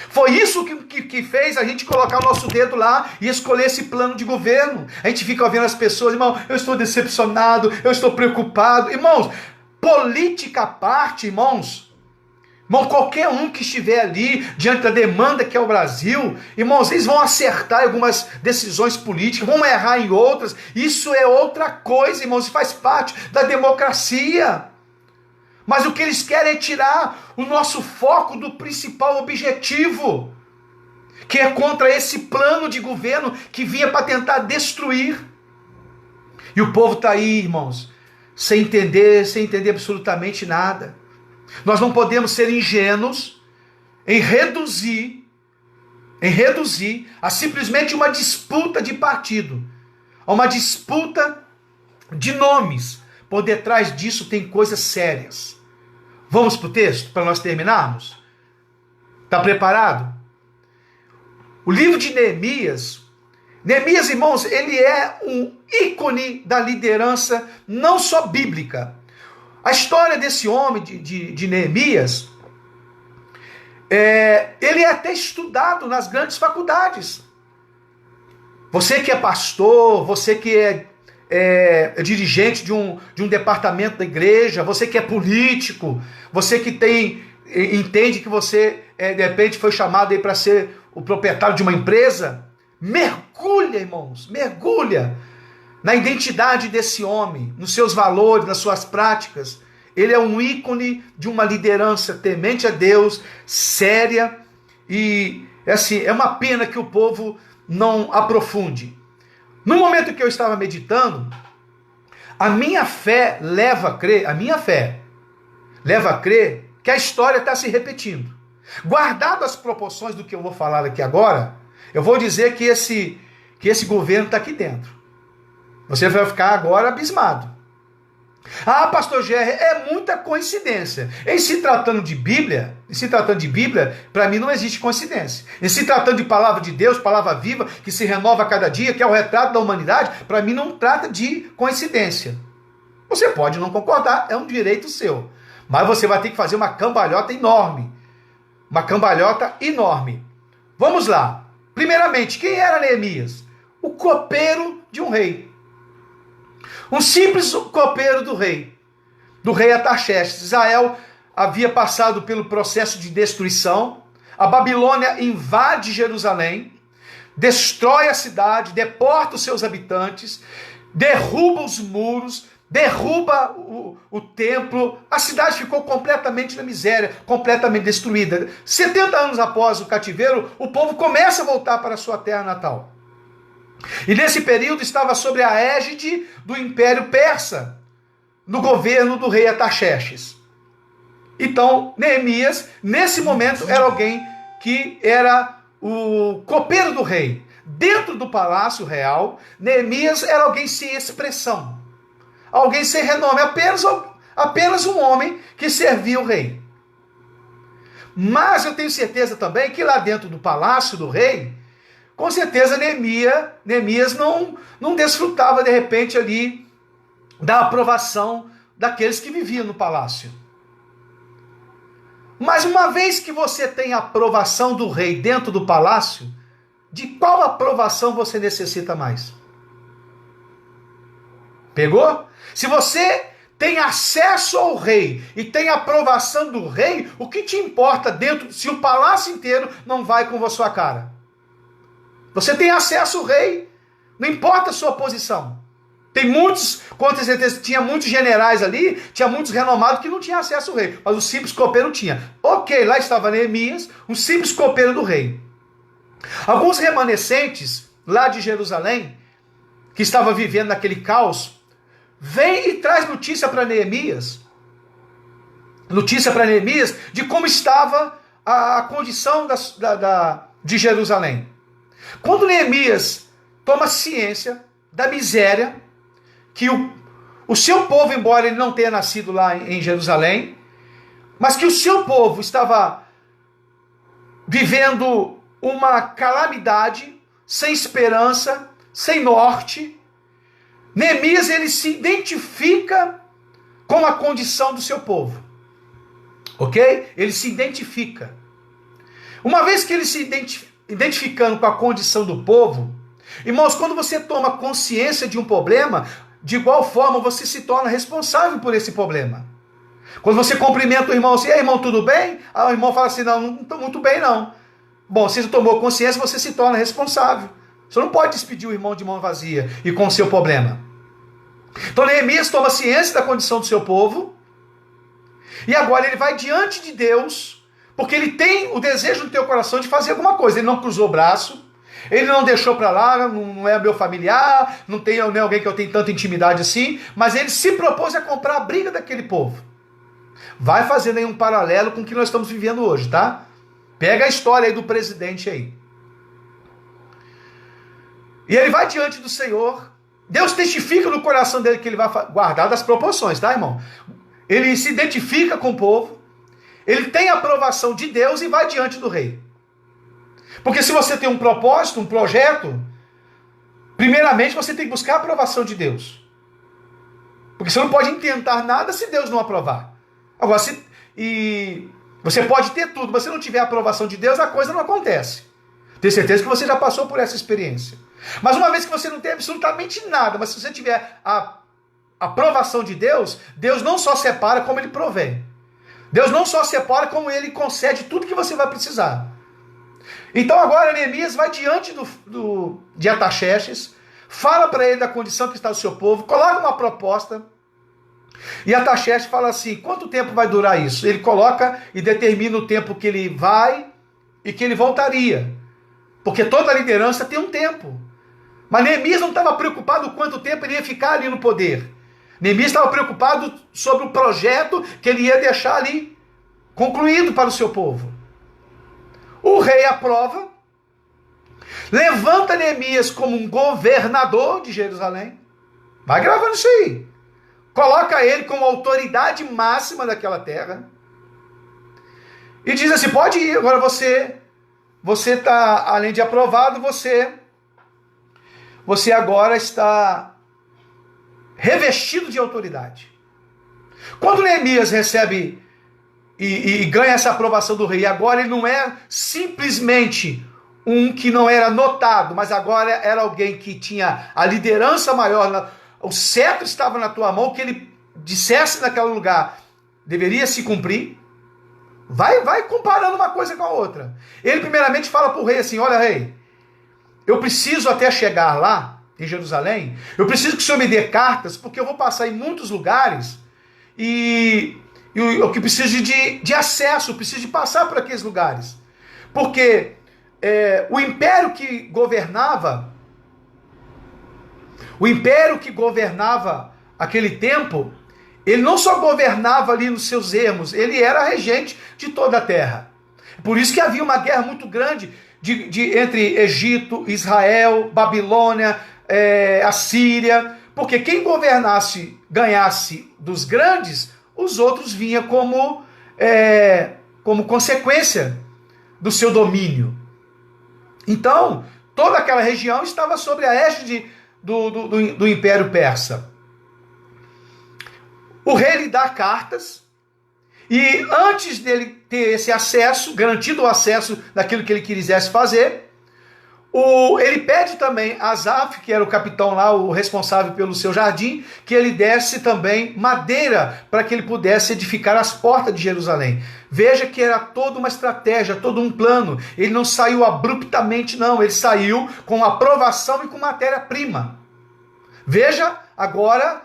A: Foi isso que fez a gente colocar o nosso dedo lá e escolher esse plano de governo. A gente fica ouvindo as pessoas, irmão, eu estou decepcionado, eu estou preocupado. Irmãos, política à parte, irmão, qualquer um que estiver ali diante da demanda que é o Brasil, irmãos, eles vão acertar em algumas decisões políticas, vão errar em outras. Isso é outra coisa, irmãos, faz parte da democracia. Mas o que eles querem é tirar o nosso foco do principal objetivo, que é contra esse plano de governo que vinha para tentar destruir. E o povo está aí, irmãos, sem entender absolutamente nada. Nós não podemos ser ingênuos em reduzir a simplesmente uma disputa de partido, a uma disputa de nomes. Por detrás disso tem coisas sérias. Vamos para o texto para nós terminarmos? Está preparado? O livro de Neemias, irmãos, ele é um ícone da liderança não só bíblica. A história desse homem, de Neemias, ele é até estudado nas grandes faculdades. Você que é pastor, você que é dirigente de um departamento da igreja, você que é político, você que entende que você, de repente, foi chamado aí para ser o proprietário de uma empresa, mergulha, irmãos, mergulha na identidade desse homem, nos seus valores, nas suas práticas. Ele é um ícone de uma liderança temente a Deus, séria, e assim, é uma pena que o povo não aprofunde. No momento que eu estava meditando, a minha fé leva a crer que a história está se repetindo. Guardado as proporções do que eu vou falar aqui agora, eu vou dizer que esse governo está aqui dentro. Você vai ficar agora abismado. Ah, pastor Gerry, é muita coincidência. Em se tratando de Bíblia, para mim não existe coincidência. Em se tratando de palavra de Deus, palavra viva, que se renova a cada dia, que é o retrato da humanidade, para mim não trata de coincidência. Você pode não concordar, é um direito seu. Mas você vai ter que fazer uma cambalhota enorme. Uma cambalhota enorme. Vamos lá. Primeiramente, quem era Neemias? O copeiro de um rei. Um simples copeiro do rei Artaxerxes. Israel havia passado pelo processo de destruição. A Babilônia invade Jerusalém, destrói a cidade, deporta os seus habitantes, derruba os muros, derruba o templo. A cidade ficou completamente na miséria, completamente destruída. 70 anos após o cativeiro, o povo começa a voltar para a sua terra natal. E nesse período estava sob a égide do Império Persa, no governo do rei Artaxerxes. Então, Neemias, nesse momento, era alguém que era o copeiro do rei. Dentro do palácio real, Neemias era alguém sem expressão, alguém sem renome, apenas um homem que servia o rei. Mas eu tenho certeza também que lá dentro do palácio do rei, com certeza Neemias não desfrutava de repente ali da aprovação daqueles que viviam no palácio. Mas uma vez que você tem a aprovação do rei dentro do palácio, de qual aprovação você necessita mais? Pegou? Se você tem acesso ao rei e tem a aprovação do rei, o que te importa dentro, se o palácio inteiro não vai com a sua cara? Você tem acesso ao rei, não importa a sua posição. Tem muitos, com certeza, tinha muitos generais ali, tinha muitos renomados que não tinham acesso ao rei, mas o simples copeiro tinha. Ok, lá estava Neemias, um simples copeiro do rei. Alguns remanescentes lá de Jerusalém, que estavam vivendo naquele caos, vem e traz notícia para Neemias de como estava a condição de Jerusalém. Quando Neemias toma ciência da miséria que o seu povo, embora ele não tenha nascido lá em Jerusalém, mas que o seu povo estava vivendo uma calamidade, sem esperança, sem norte, Neemias ele se identifica com a condição do seu povo. Ok? Ele se identifica. Uma vez que ele se identificando com a condição do povo, irmãos, quando você toma consciência de um problema, de igual forma você se torna responsável por esse problema. Quando você cumprimenta o irmão assim, ei, irmão, tudo bem? Aí o irmão fala assim, não estou muito bem não. Bom, se você tomou consciência, você se torna responsável. Você não pode despedir o irmão de mão vazia e com o seu problema. Então Neemias toma ciência da condição do seu povo, e agora ele vai diante de Deus, porque ele tem o desejo no teu coração de fazer alguma coisa. Ele não cruzou o braço, ele não deixou para lá, não é meu familiar, não é alguém que eu tenho tanta intimidade assim, mas ele se propôs a comprar a briga daquele povo. Vai fazendo aí um paralelo com o que nós estamos vivendo hoje, tá? Pega a história aí do presidente aí. E ele vai diante do Senhor. Deus testifica no coração dele que ele vai guardar das proporções, tá, irmão? Ele se identifica com o povo, ele tem a aprovação de Deus e vai diante do rei. Porque se você tem um propósito, um projeto, primeiramente você tem que buscar a aprovação de Deus. Porque você não pode intentar nada se Deus não aprovar. Agora, você pode ter tudo, mas se não tiver a aprovação de Deus, a coisa não acontece. Tenho certeza que você já passou por essa experiência. Mas uma vez que você não tem absolutamente nada, mas se você tiver a aprovação de Deus, Deus não só separa, como Ele provê. Deus não só separa, como Ele concede tudo que você vai precisar. Então agora Neemias vai diante de Artaxerxes, fala para ele da condição que está o seu povo, coloca uma proposta, e Artaxerxes fala assim, quanto tempo vai durar isso? Ele coloca e determina o tempo que ele vai e que ele voltaria. Porque toda liderança tem um tempo. Mas Neemias não estava preocupado quanto tempo ele ia ficar ali no poder. Neemias estava preocupado sobre o projeto que ele ia deixar ali concluído para o seu povo. O rei aprova, levanta Neemias como um governador de Jerusalém, Vai gravando isso aí. Coloca ele como autoridade máxima daquela terra. E diz assim, pode ir, agora você está, além de aprovado, você agora está revestido de autoridade. Quando Neemias recebe e ganha essa aprovação do rei, agora ele não é simplesmente um que não era notado, mas agora era alguém que tinha a liderança maior, o cetro estava na tua mão, que ele dissesse naquele lugar, deveria se cumprir. Vai comparando uma coisa com a outra. Ele primeiramente fala para o rei assim, olha rei, eu preciso até chegar lá, em Jerusalém, eu preciso que o senhor me dê cartas, porque eu vou passar em muitos lugares, e eu que preciso de acesso, eu preciso de passar por aqueles lugares. Porque o império que governava aquele tempo, ele não só governava ali nos seus ermos, ele era regente de toda a terra. Por isso que havia uma guerra muito grande entre Egito, Israel, Babilônia, Assíria, porque quem governasse, ganhasse dos grandes, os outros vinham como consequência do seu domínio. Então, toda aquela região estava sob a égide do Império Persa. O rei lhe dá cartas, e antes dele ter esse acesso, garantido o acesso daquilo que ele quisesse fazer, ele pede também a Asaf, que era o capitão lá, o responsável pelo seu jardim, que ele desse também madeira para que ele pudesse edificar as portas de Jerusalém. Veja que era toda uma estratégia, todo um plano. Ele não saiu abruptamente, não. Ele saiu com aprovação e com matéria-prima. Veja agora,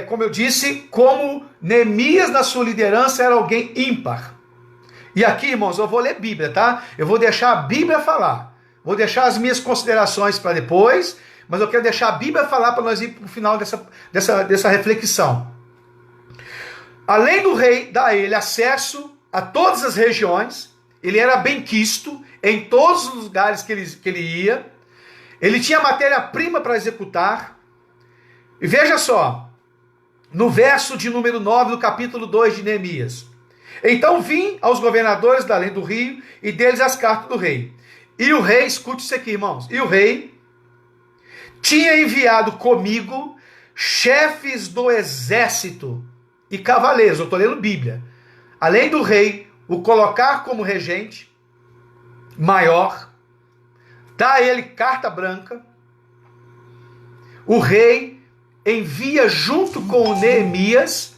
A: como eu disse, como Neemias na sua liderança era alguém ímpar. E aqui, irmãos, eu vou ler Bíblia, tá? Eu vou deixar a Bíblia falar. Vou deixar as minhas considerações para depois, mas eu quero deixar a Bíblia falar para nós ir para o final dessa reflexão. Além do rei dar a ele acesso a todas as regiões, ele era benquisto em todos os lugares que ele ia, ele tinha matéria-prima para executar. E veja só, no verso de número 9 do capítulo 2 de Neemias. Então vim aos governadores da além do rio e deles as cartas do rei. E o rei, escute isso aqui, irmãos, e o rei tinha enviado comigo chefes do exército e cavaleiros, eu estou lendo Bíblia, além do rei o colocar como regente maior, dá a ele carta branca, o rei envia junto com Neemias,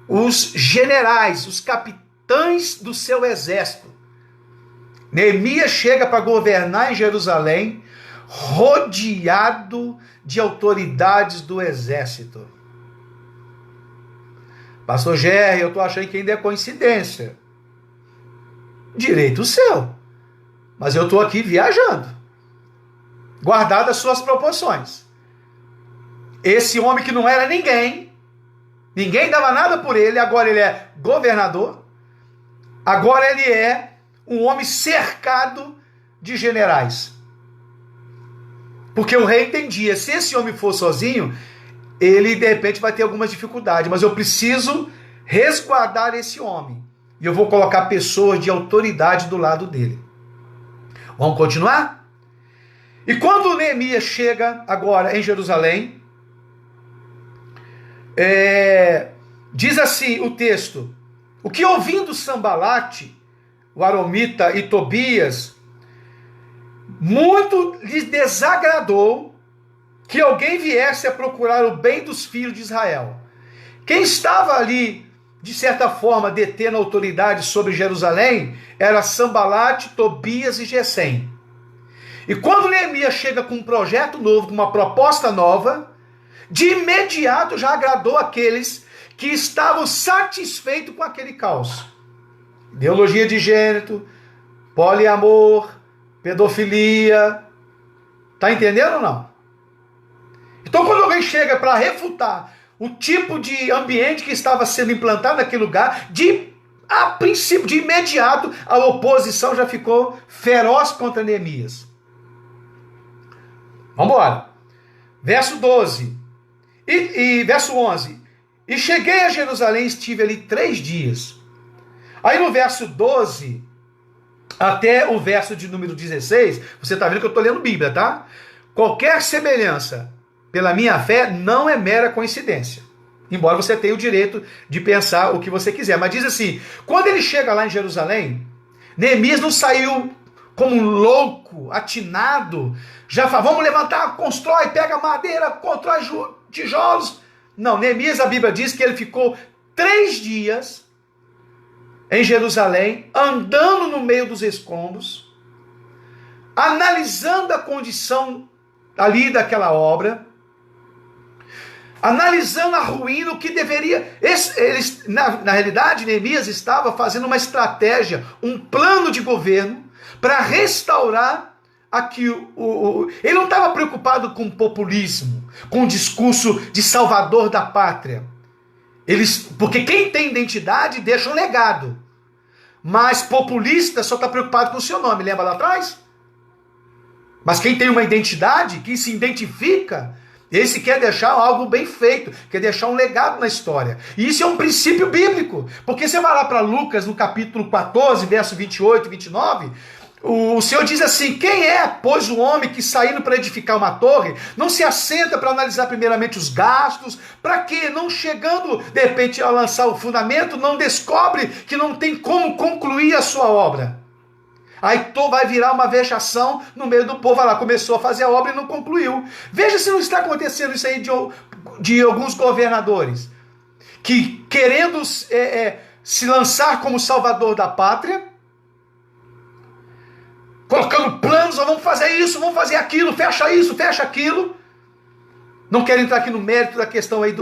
A: os generais, os capitães do seu exército. Neemias chega para governar em Jerusalém, rodeado de autoridades do exército. Pastor Gerry, eu estou achando que ainda é coincidência. Direito seu. Mas eu estou aqui viajando. Guardadas as suas proporções. Esse homem que não era ninguém dava nada por ele, agora ele é governador, agora ele é um homem cercado de generais. Porque o rei entendia, se esse homem for sozinho, ele de repente vai ter algumas dificuldades, mas eu preciso resguardar esse homem. E eu vou colocar pessoas de autoridade do lado dele. Vamos continuar? E quando Neemias chega agora em Jerusalém, diz assim o texto: o que ouvindo Sambalate, o Aromita e Tobias, muito lhes desagradou que alguém viesse a procurar o bem dos filhos de Israel. Quem estava ali, de certa forma, detendo a autoridade sobre Jerusalém, era Sambalate, Tobias e Gesem. E quando Neemias chega com um projeto novo, com uma proposta nova, de imediato já agradou aqueles que estavam satisfeitos com aquele caos. Ideologia de gênero, poliamor, pedofilia. Tá entendendo ou não? Então quando alguém chega para refutar o tipo de ambiente que estava sendo implantado naquele lugar, a princípio, de imediato, a oposição já ficou feroz contra Neemias. Vamos embora. Verso 12. Verso 11. E cheguei a Jerusalém e estive ali 3 dias. Aí no verso 12, até o verso de número 16, você está vendo que eu estou lendo Bíblia, tá? Qualquer semelhança pela minha fé não é mera coincidência. Embora você tenha o direito de pensar o que você quiser. Mas diz assim, quando ele chega lá em Jerusalém, Neemias não saiu como um louco, atinado, já fala, vamos levantar, constrói, pega madeira, constrói tijolos. Não, Neemias, a Bíblia diz que ele ficou 3 dias em Jerusalém, andando no meio dos escombros, analisando a condição ali daquela obra, analisando a ruína, o que deveria... Na realidade, Neemias estava fazendo uma estratégia, um plano de governo para restaurar aqui ele não estava preocupado com populismo, com o discurso de salvador da pátria. Porque quem tem identidade deixa um legado. Mas populista só está preocupado com o seu nome, lembra lá atrás? Mas quem tem uma identidade, quem se identifica, esse quer deixar algo bem feito, quer deixar um legado na história. E isso é um princípio bíblico. Porque você vai lá para Lucas, no capítulo 14, verso 28 e 29... O Senhor diz assim, quem é, pois, o homem que saindo para edificar uma torre, não se assenta para analisar primeiramente os gastos, para que, não chegando, de repente, a lançar o fundamento, não descobre que não tem como concluir a sua obra. Aí vai virar uma vexação no meio do povo, lá começou a fazer a obra e não concluiu. Veja se não está acontecendo isso aí de alguns governadores, que querendo se lançar como salvador da pátria, colocando planos, vamos fazer isso, vamos fazer aquilo, fecha isso, fecha aquilo. Não quero entrar aqui no mérito da questão aí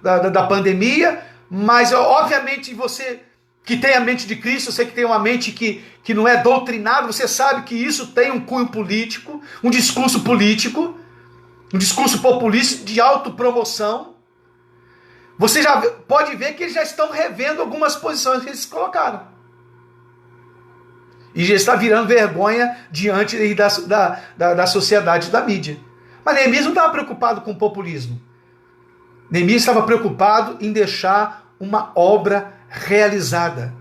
A: da pandemia, mas obviamente você que tem a mente de Cristo, você que tem uma mente que não é doutrinada, você sabe que isso tem um cunho político, um discurso político, um discurso populista de autopromoção. Você já pode ver que eles já estão revendo algumas posições que eles colocaram. E já está virando vergonha diante da sociedade, da mídia. Mas Neemias não estava preocupado com o populismo. Neemias estava preocupado em deixar uma obra realizada.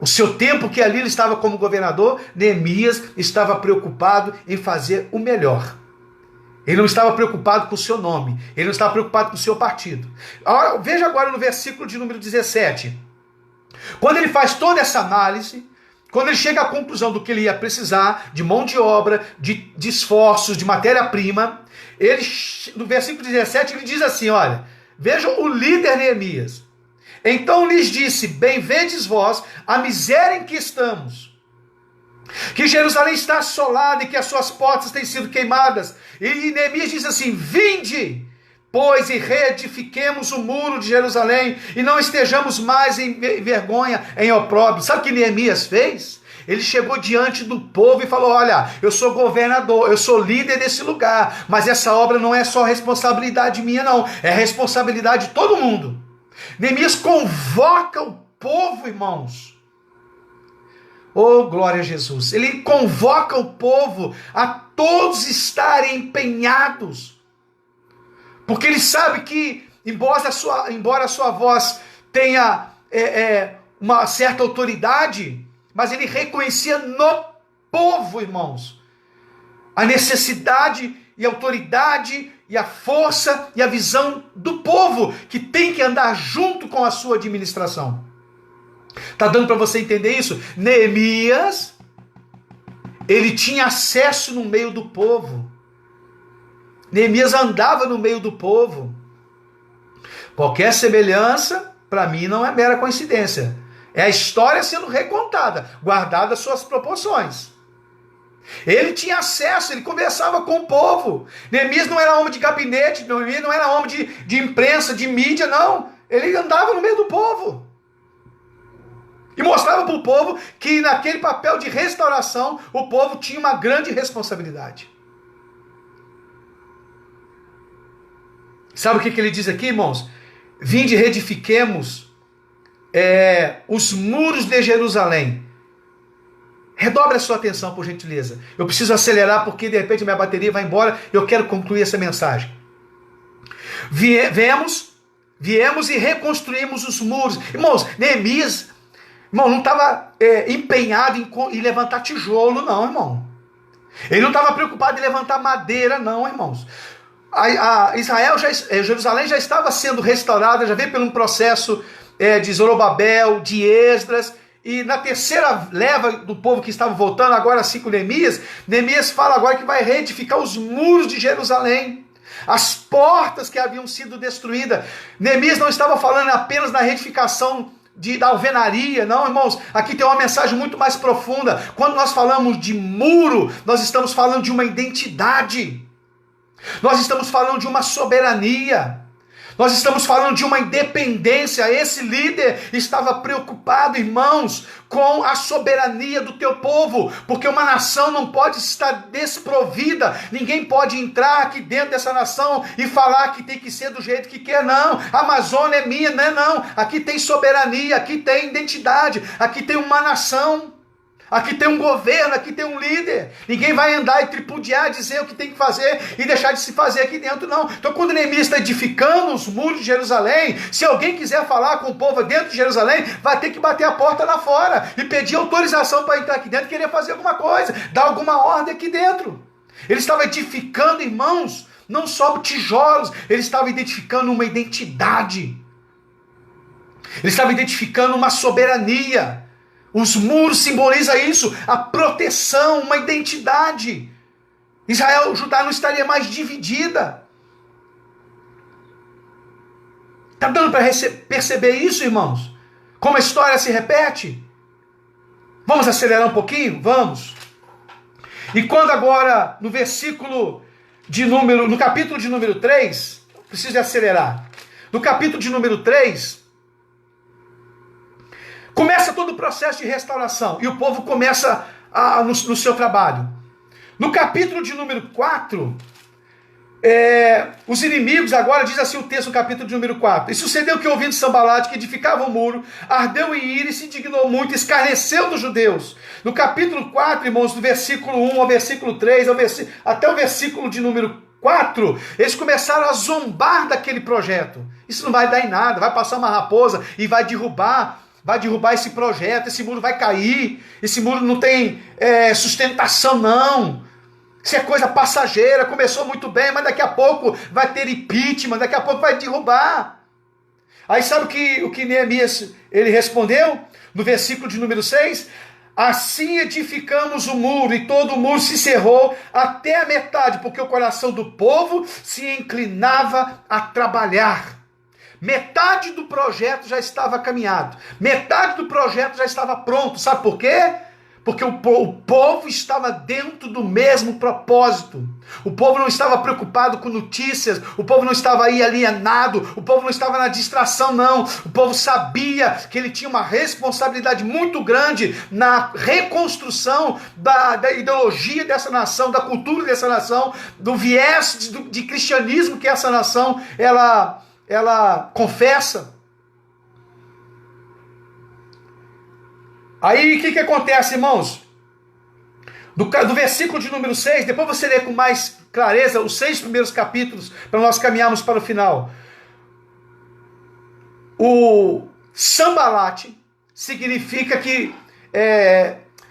A: O seu tempo que ali ele estava como governador, Neemias estava preocupado em fazer o melhor. Ele não estava preocupado com o seu nome. Ele não estava preocupado com o seu partido. Veja agora no versículo de número 17. Quando ele faz toda essa análise, quando ele chega à conclusão do que ele ia precisar, de mão de obra, de esforços, de matéria-prima, no versículo 17 ele diz assim, olha, vejam o líder Neemias. Então lhes disse, bem vedes vós a miséria em que estamos, que Jerusalém está assolada e que as suas portas têm sido queimadas. E Neemias diz assim, vinde, pois, e reedifiquemos o muro de Jerusalém, e não estejamos mais em vergonha, em opróbrio. Sabe o que Neemias fez? Ele chegou diante do povo e falou, olha, eu sou governador, eu sou líder desse lugar, mas essa obra não é só responsabilidade minha não, é responsabilidade de todo mundo. Neemias convoca o povo, irmãos. Oh, glória a Jesus. Ele convoca o povo a todos estarem empenhados. Porque ele sabe que, embora a sua voz tenha uma certa autoridade, mas ele reconhecia no povo, irmãos, a necessidade e a autoridade e a força e a visão do povo, que tem que andar junto com a sua administração. Está dando para você entender isso? Neemias, ele tinha acesso no meio do povo. Neemias andava no meio do povo. Qualquer semelhança, para mim, não é mera coincidência. É a história sendo recontada, guardada as suas proporções. Ele tinha acesso, ele conversava com o povo. Neemias não era homem de gabinete, Neemias não era homem de imprensa, de mídia, não. Ele andava no meio do povo. E mostrava para o povo que naquele papel de restauração, o povo tinha uma grande responsabilidade. Sabe o que ele diz aqui, irmãos? Vinde e reedifiquemos os muros de Jerusalém. Redobre a sua atenção, por gentileza. Eu preciso acelerar porque de repente minha bateria vai embora e eu quero concluir essa mensagem. Viemos e reconstruímos os muros. Irmãos, Neemias, irmão, não estava empenhado em levantar tijolo, não, irmão. Ele não estava preocupado em levantar madeira, não, irmãos. Jerusalém já estava sendo restaurada, já veio por um processo de Zorobabel, de Esdras, e na terceira leva do povo que estava voltando, agora assim com Neemias, Neemias fala agora que vai reedificar os muros de Jerusalém, as portas que haviam sido destruídas. Neemias não estava falando apenas na reedificação da alvenaria, não, irmãos, aqui tem uma mensagem muito mais profunda. Quando nós falamos de muro, nós estamos falando de uma identidade, nós estamos falando de uma soberania, nós estamos falando de uma independência. Esse líder estava preocupado, irmãos, com a soberania do teu povo, porque uma nação não pode estar desprovida, ninguém pode entrar aqui dentro dessa nação e falar que tem que ser do jeito que quer, não. A Amazônia é minha, não. Aqui tem soberania, aqui tem identidade, aqui tem uma nação. Aqui tem um governo, aqui tem um líder. Ninguém vai andar e tripudiar, dizer o que tem que fazer e deixar de se fazer aqui dentro, não. Então quando Neemias está edificando os muros de Jerusalém, se alguém quiser falar com o povo dentro de Jerusalém, vai ter que bater a porta lá fora e pedir autorização para entrar aqui dentro e querer fazer alguma coisa, dar alguma ordem aqui dentro. Ele estava edificando, irmãos, não só tijolos, ele estava identificando uma identidade. Ele estava identificando uma soberania. Os muros simbolizam isso, a proteção, uma identidade. Judá não estaria mais dividida. Está dando para perceber isso, irmãos? Como a história se repete? Vamos acelerar um pouquinho? Vamos. E quando agora, no capítulo de número 3, preciso acelerar. No capítulo de número 3, começa todo o processo de restauração e o povo começa no seu trabalho. No capítulo de número 4, os inimigos, agora diz assim o texto no capítulo de número 4. E sucedeu que, ouvindo Sambalate, que edificava o muro, ardeu em ira e se indignou muito, escarneceu dos judeus. No capítulo 4, irmãos, do versículo 1 ao versículo 3, até o versículo de número 4, eles começaram a zombar daquele projeto. Isso não vai dar em nada, vai passar uma raposa e vai derrubar esse projeto, esse muro vai cair, esse muro não tem sustentação não, isso é coisa passageira, começou muito bem, mas daqui a pouco vai ter impeachment, daqui a pouco vai derrubar. Aí sabe o que Neemias ele respondeu? No versículo de número 6, assim edificamos o muro, e todo o muro se cerrou até a metade, porque o coração do povo se inclinava a trabalhar. Metade do projeto já estava caminhado. Metade do projeto já estava pronto. Sabe por quê? Porque o povo estava dentro do mesmo propósito. O povo não estava preocupado com notícias. O povo não estava aí alienado. O povo não estava na distração, não. O povo sabia que ele tinha uma responsabilidade muito grande na reconstrução da ideologia dessa nação, da cultura dessa nação, do viés de cristianismo que essa nação ela confessa. Aí o que acontece, irmãos? Do versículo de número 6, depois você lê com mais clareza os 6 primeiros capítulos, para nós caminharmos para o final. O Sambalate significa que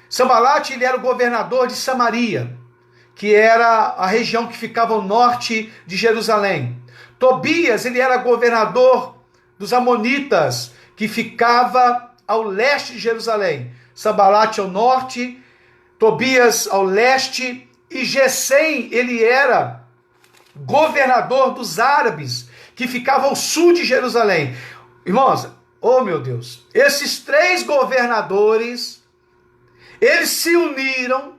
A: Sambalate ele era o governador de Samaria, que era a região que ficava ao norte de Jerusalém. Tobias, ele era governador dos Amonitas, que ficava ao leste de Jerusalém. Sambalate ao norte, Tobias ao leste, e Gesem, ele era governador dos árabes, que ficava ao sul de Jerusalém. Irmãos, oh meu Deus, esses 3 governadores, eles se uniram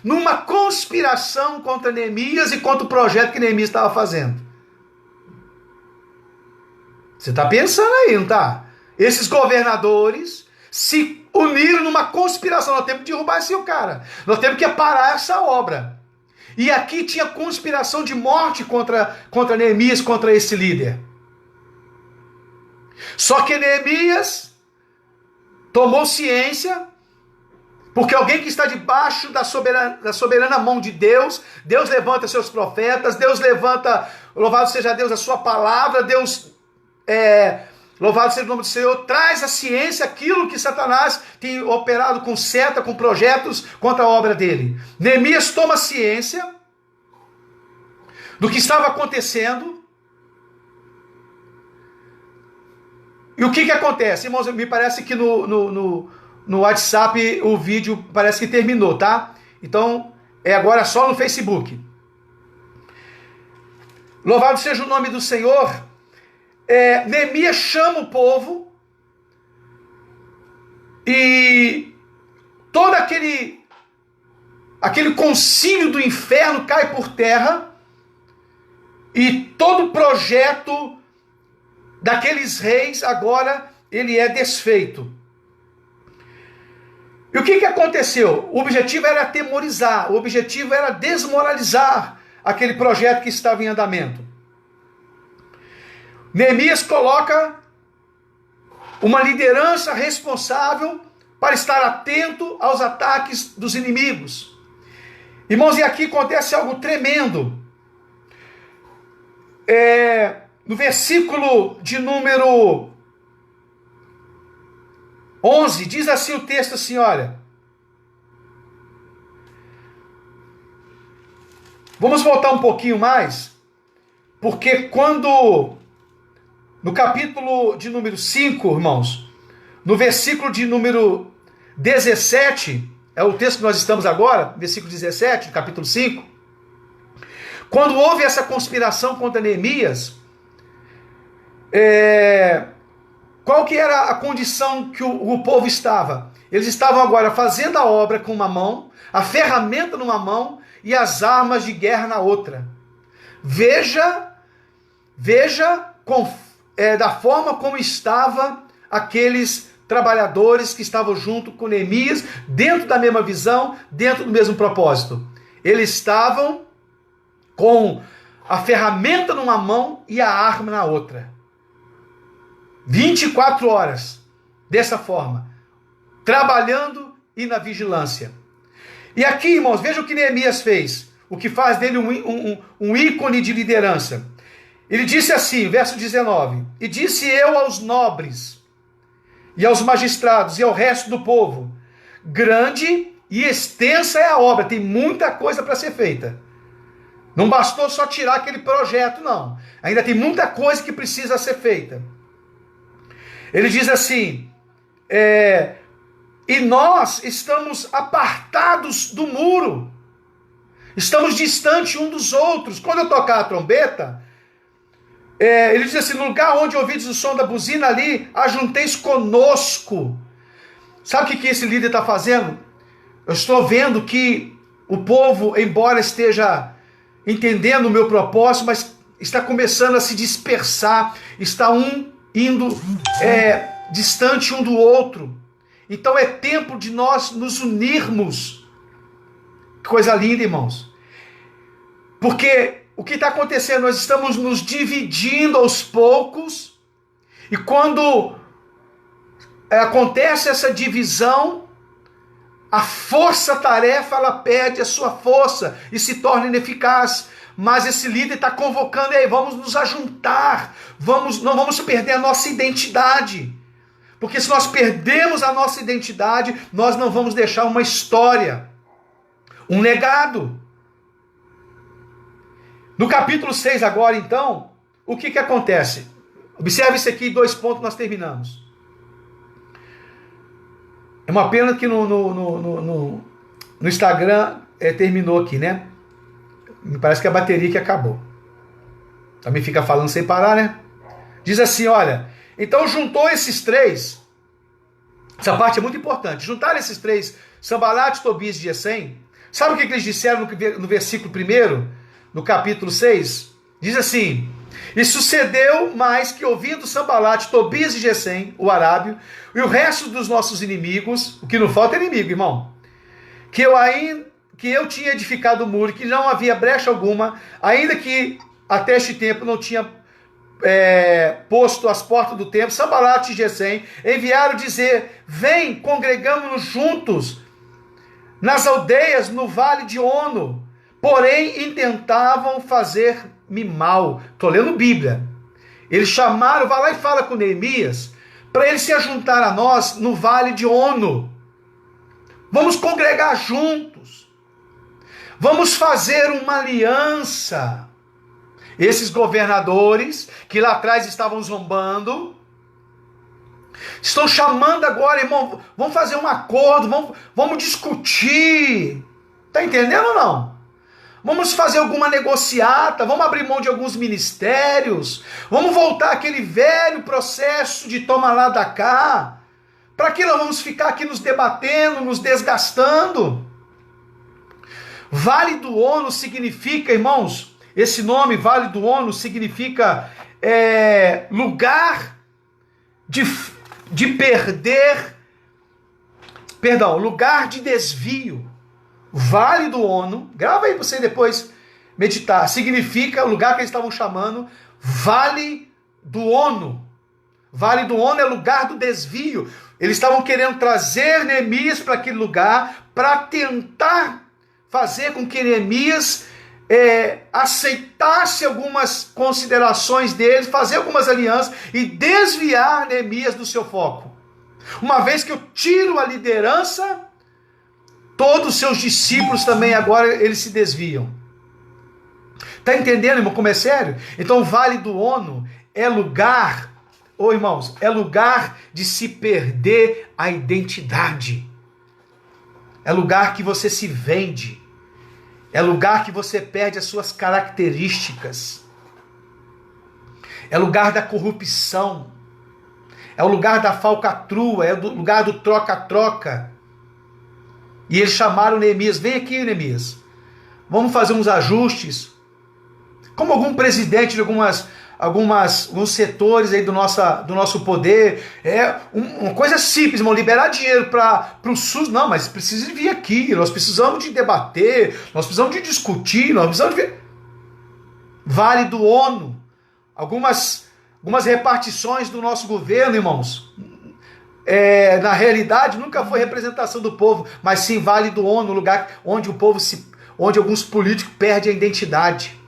A: numa conspiração contra Neemias e contra o projeto que Neemias estava fazendo. Você está pensando aí, não está? Esses governadores se uniram numa conspiração. Nós temos que derrubar esse cara. Nós temos que parar essa obra. E aqui tinha conspiração de morte contra Neemias, contra esse líder. Só que Neemias tomou ciência Porque alguém que está debaixo da soberana mão de Deus, Deus levanta seus profetas, Deus levanta, louvado seja Deus, a sua palavra, louvado seja o nome do Senhor, traz à ciência aquilo que Satanás tem operado com seta, com projetos contra a obra dele. Neemias toma ciência do que estava acontecendo. E o que acontece? Irmãos, me parece que no WhatsApp o vídeo parece que terminou, tá? Então, é agora só no Facebook. Louvado seja o nome do Senhor. Neemias chama o povo e todo aquele concílio do inferno cai por terra e todo o projeto daqueles reis agora ele é desfeito. E o que aconteceu? O objetivo era atemorizar, o objetivo era desmoralizar aquele projeto que estava em andamento. Neemias coloca uma liderança responsável para estar atento aos ataques dos inimigos. Irmãos, e aqui acontece algo tremendo. No versículo de número 11, diz assim o texto assim, olha. Vamos voltar um pouquinho mais, porque quando, no capítulo de número 5, irmãos, no versículo de número 17, é o texto que nós estamos agora, versículo 17, do capítulo 5, quando houve essa conspiração contra Neemias, qual que era a condição que o povo estava? Eles estavam agora fazendo a obra com uma mão, a ferramenta numa mão e as armas de guerra na outra. Veja da forma como estavam aqueles trabalhadores que estavam junto com Neemias, dentro da mesma visão, dentro do mesmo propósito. Eles estavam com a ferramenta numa mão e a arma na outra. 24 horas, dessa forma, trabalhando e na vigilância. E aqui, irmãos, veja o que Neemias fez, o que faz dele um ícone de liderança. Ele disse assim, verso 19, e disse eu aos nobres, e aos magistrados, e ao resto do povo, grande e extensa é a obra, tem muita coisa para ser feita. Não bastou só tirar aquele projeto, não. Ainda tem muita coisa que precisa ser feita. Ele diz assim, e nós estamos apartados do muro, estamos distantes um dos outros. Quando eu tocar a trombeta, ele diz assim, no lugar onde ouvides o som da buzina ali, ajunteis conosco. Sabe o que esse líder está fazendo? Eu estou vendo que o povo, embora esteja entendendo o meu propósito, mas está começando a se dispersar, está indo distante um do outro. Então é tempo de nós nos unirmos. Que coisa linda, irmãos. Porque o que está acontecendo? Nós estamos nos dividindo aos poucos, e quando acontece essa divisão, a força-tarefa ela perde a sua força e se torna ineficaz. Mas esse líder está convocando, aí, vamos nos ajuntar, não vamos perder a nossa identidade. Porque se nós perdemos a nossa identidade, nós não vamos deixar uma história, um legado. No capítulo 6 agora, então, o que acontece? Observe isso aqui, 2 pontos, nós terminamos. É uma pena que no Instagram terminou aqui, né? Me parece que a bateria que acabou. Também fica falando sem parar, né? Diz assim, olha, então juntou esses três, essa parte é muito importante, juntaram esses três, Sambalat, Tobias e Gesem. Sabe o que eles disseram no versículo 1, no capítulo 6? Diz assim, e sucedeu mais que ouvindo Sambalat, Tobias e Gesem, o arábio, e o resto dos nossos inimigos, o que não falta é inimigo, irmão, que eu tinha edificado o muro, que não havia brecha alguma, ainda que até este tempo não tinha posto as portas do templo. Sambalat e Gesem enviaram dizer, vem, congregamos-nos juntos, nas aldeias no vale de Ono, porém intentavam fazer-me mal. Estou lendo Bíblia. Eles chamaram, vai lá e fala com Neemias, para ele se ajuntar a nós no vale de Ono. Vamos congregar juntos. Vamos fazer uma aliança. Esses governadores, que lá atrás estavam zombando, estão chamando agora, irmão, vamos fazer um acordo, vamos discutir. Está entendendo ou não? Vamos fazer alguma negociata, vamos abrir mão de alguns ministérios, vamos voltar àquele velho processo de toma lá da cá. Para que nós vamos ficar aqui nos debatendo, nos desgastando? Vale do Ono significa, irmãos, esse nome, Vale do Ono, significa lugar de perder, lugar de desvio. Vale do Ono, grava aí para você depois meditar, significa o lugar que eles estavam chamando Vale do Ono. Vale do Ono é lugar do desvio. Eles estavam querendo trazer Neemias para aquele lugar para tentar fazer com que Neemias aceitasse algumas considerações deles, fazer algumas alianças e desviar Neemias do seu foco. Uma vez que eu tiro a liderança, todos os seus discípulos também agora eles se desviam. Está entendendo, irmão, como é sério? Então o Vale do Ono é lugar, irmãos, é lugar de se perder a identidade. É lugar que você se vende. É lugar que você perde as suas características. É lugar da corrupção. É o lugar da falcatrua. É o lugar do troca-troca. E eles chamaram Neemias. Vem aqui, Neemias. Vamos fazer uns ajustes. Como algum presidente de alguns setores aí do nosso poder. É uma coisa simples, irmão, liberar dinheiro para o SUS. Não, mas precisa vir aqui, nós precisamos de debater, nós precisamos de discutir, nós precisamos de... Vale do Ono, algumas repartições do nosso governo, irmãos, na realidade nunca foi representação do povo, mas sim Vale do Ono, lugar onde onde alguns políticos perdem a identidade.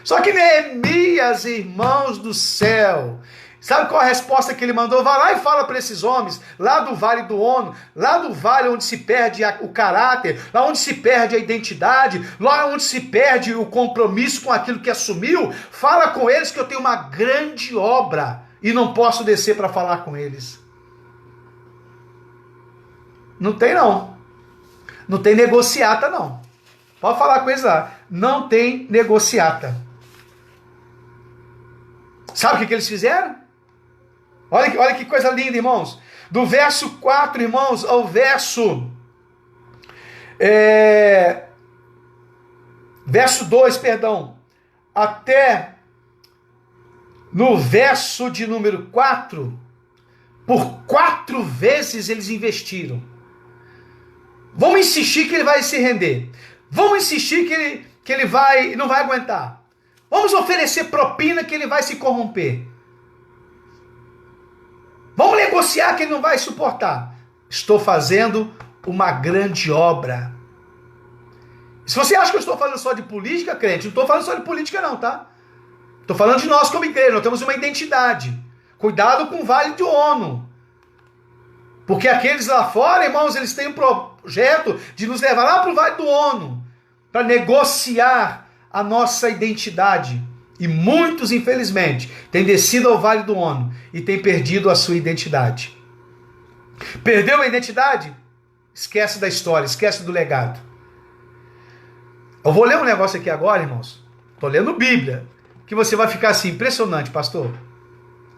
A: Só que Neemias, irmãos do céu, sabe qual a resposta que ele mandou? Vai lá e fala para esses homens, lá do Vale do Ono, lá do vale onde se perde o caráter, lá onde se perde a identidade, lá onde se perde o compromisso com aquilo que assumiu, fala com eles que eu tenho uma grande obra e não posso descer para falar com eles. Não tem não. Não tem negociata não. Pode falar com eles lá. Não tem negociata. Sabe o que eles fizeram? Olha que coisa linda, irmãos. Do verso 4, irmãos, ao verso 2, perdão, até no verso de número 4, por 4 vezes eles investiram. Vamos insistir que ele vai se render. Vamos insistir que ele não vai aguentar. Vamos oferecer propina que ele vai se corromper. Vamos negociar que ele não vai suportar. Estou fazendo uma grande obra. Se você acha que eu estou falando só de política, crente, não estou falando só de política não, tá? Estou falando de nós como igreja, nós temos uma identidade. Cuidado com o Vale do Ono. Porque aqueles lá fora, irmãos, eles têm um projeto de nos levar lá para o Vale do Ono, para negociar a nossa identidade. E muitos, infelizmente, têm descido ao Vale do Ono e têm perdido a sua identidade. Perdeu a identidade? Esquece da história, esquece do legado. Eu vou ler um negócio aqui agora, irmãos. Estou lendo Bíblia, que você vai ficar assim, impressionante, pastor.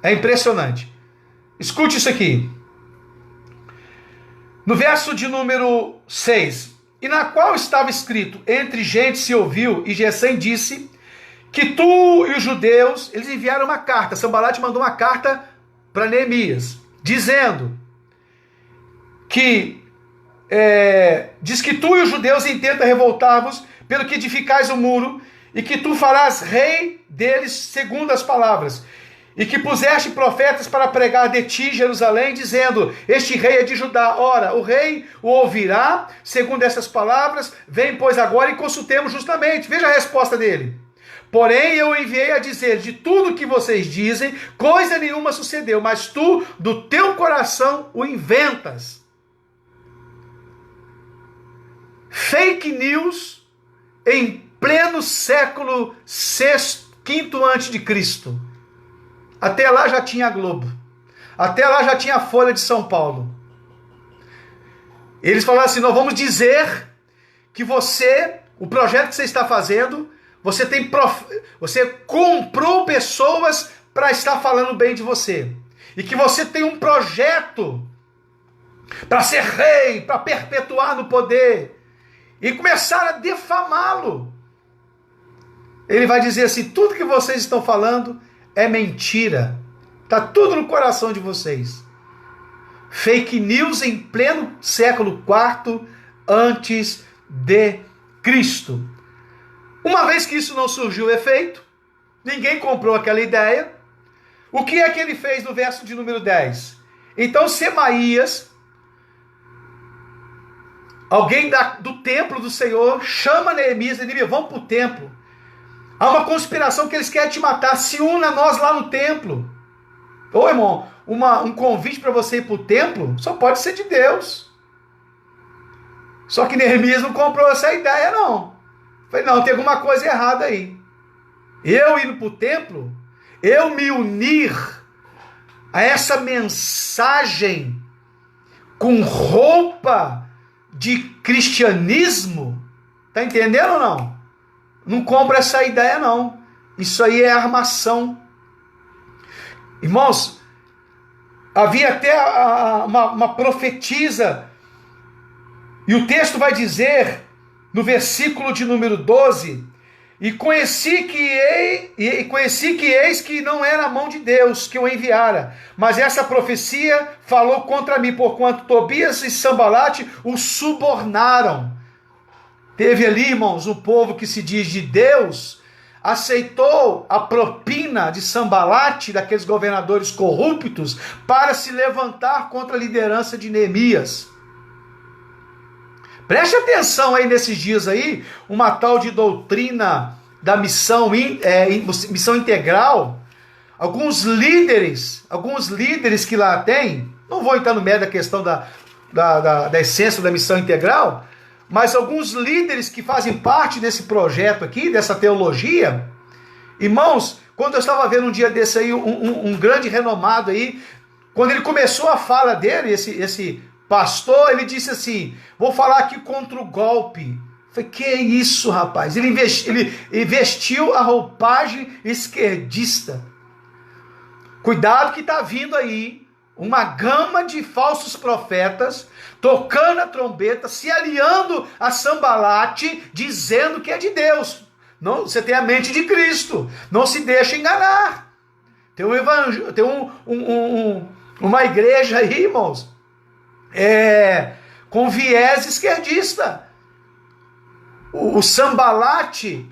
A: É impressionante. Escute isso aqui. No verso de número 6, e na qual estava escrito, entre gente se ouviu, e Gesem disse, que tu e os judeus, eles enviaram uma carta, Sanbalate mandou uma carta para Neemias, dizendo que, diz que tu e os judeus intentam revoltar-vos, pelo que edificais o muro, e que tu farás rei deles segundo as palavras. e que puseste profetas para pregar de ti, Jerusalém, dizendo, este rei é de Judá. Ora, o rei o ouvirá, segundo essas palavras, vem, pois, agora e consultemos justamente. Veja a resposta dele. Porém, eu enviei a dizer, de tudo que vocês dizem, coisa nenhuma sucedeu, mas tu, do teu coração, o inventas. Fake news em pleno século VI, V antes de Cristo. Até lá já tinha a Globo. Até lá já tinha a Folha de São Paulo. Eles falaram assim, nós vamos dizer que você, o projeto que você está fazendo, você comprou pessoas para estar falando bem de você. E que você tem um projeto para ser rei, para perpetuar no poder. E começaram a defamá-lo. Ele vai dizer assim, tudo que vocês estão falando é mentira. Está tudo no coração de vocês. Fake news em pleno século IV antes de Cristo. Uma vez que isso não surgiu efeito, ninguém comprou aquela ideia, o que é que ele fez no verso de número 10? Então Semaías, alguém do templo do Senhor, chama Neemias e diz, vamos para o templo. Há uma conspiração que eles querem te matar, se una a nós lá no templo. Ô irmão, um convite para você ir para o templo só pode ser de Deus. Só que Neemias não comprou essa ideia não. Falei, não, tem alguma coisa errada aí. Eu indo para o templo, eu me unir a essa mensagem com roupa de cristianismo, tá entendendo ou não? Não compro essa ideia não. Isso aí é armação. Irmãos, havia até uma profetisa, e o texto vai dizer, no versículo de número 12, e conheci que eis que não era a mão de Deus que o enviara, mas essa profecia falou contra mim, porquanto Tobias e Sambalate o subornaram. Teve ali, irmãos, um povo que se diz de Deus, aceitou a propina de Sambalate, daqueles governadores corruptos, para se levantar contra a liderança de Neemias. Preste atenção aí nesses dias aí, uma tal de doutrina da missão integral. Alguns líderes que lá tem, não vou entrar no meio da questão da essência da missão integral, mas alguns líderes que fazem parte desse projeto aqui, dessa teologia, irmãos, quando eu estava vendo um dia desse aí, um grande renomado aí, quando ele começou a fala dele, esse pastor, ele disse assim, vou falar aqui contra o golpe. Eu falei, que é isso, rapaz? Ele vestiu a roupagem esquerdista. Cuidado que está vindo aí uma gama de falsos profetas, tocando a trombeta, se aliando a Sambalate, dizendo que é de Deus. Não, você tem a mente de Cristo, não se deixa enganar. Tem uma igreja aí, irmãos, com viés esquerdista. O Sambalate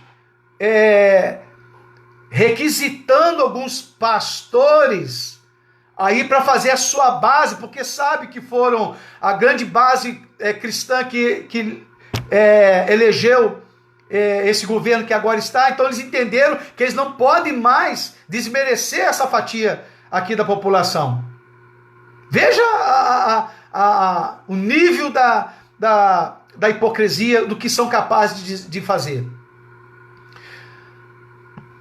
A: requisitando alguns pastores aí para fazer a sua base, porque sabe que foram a grande base cristã que elegeu esse governo que agora está. Então eles entenderam que eles não podem mais desmerecer essa fatia aqui da população. Veja o nível da hipocrisia, do que são capazes de fazer.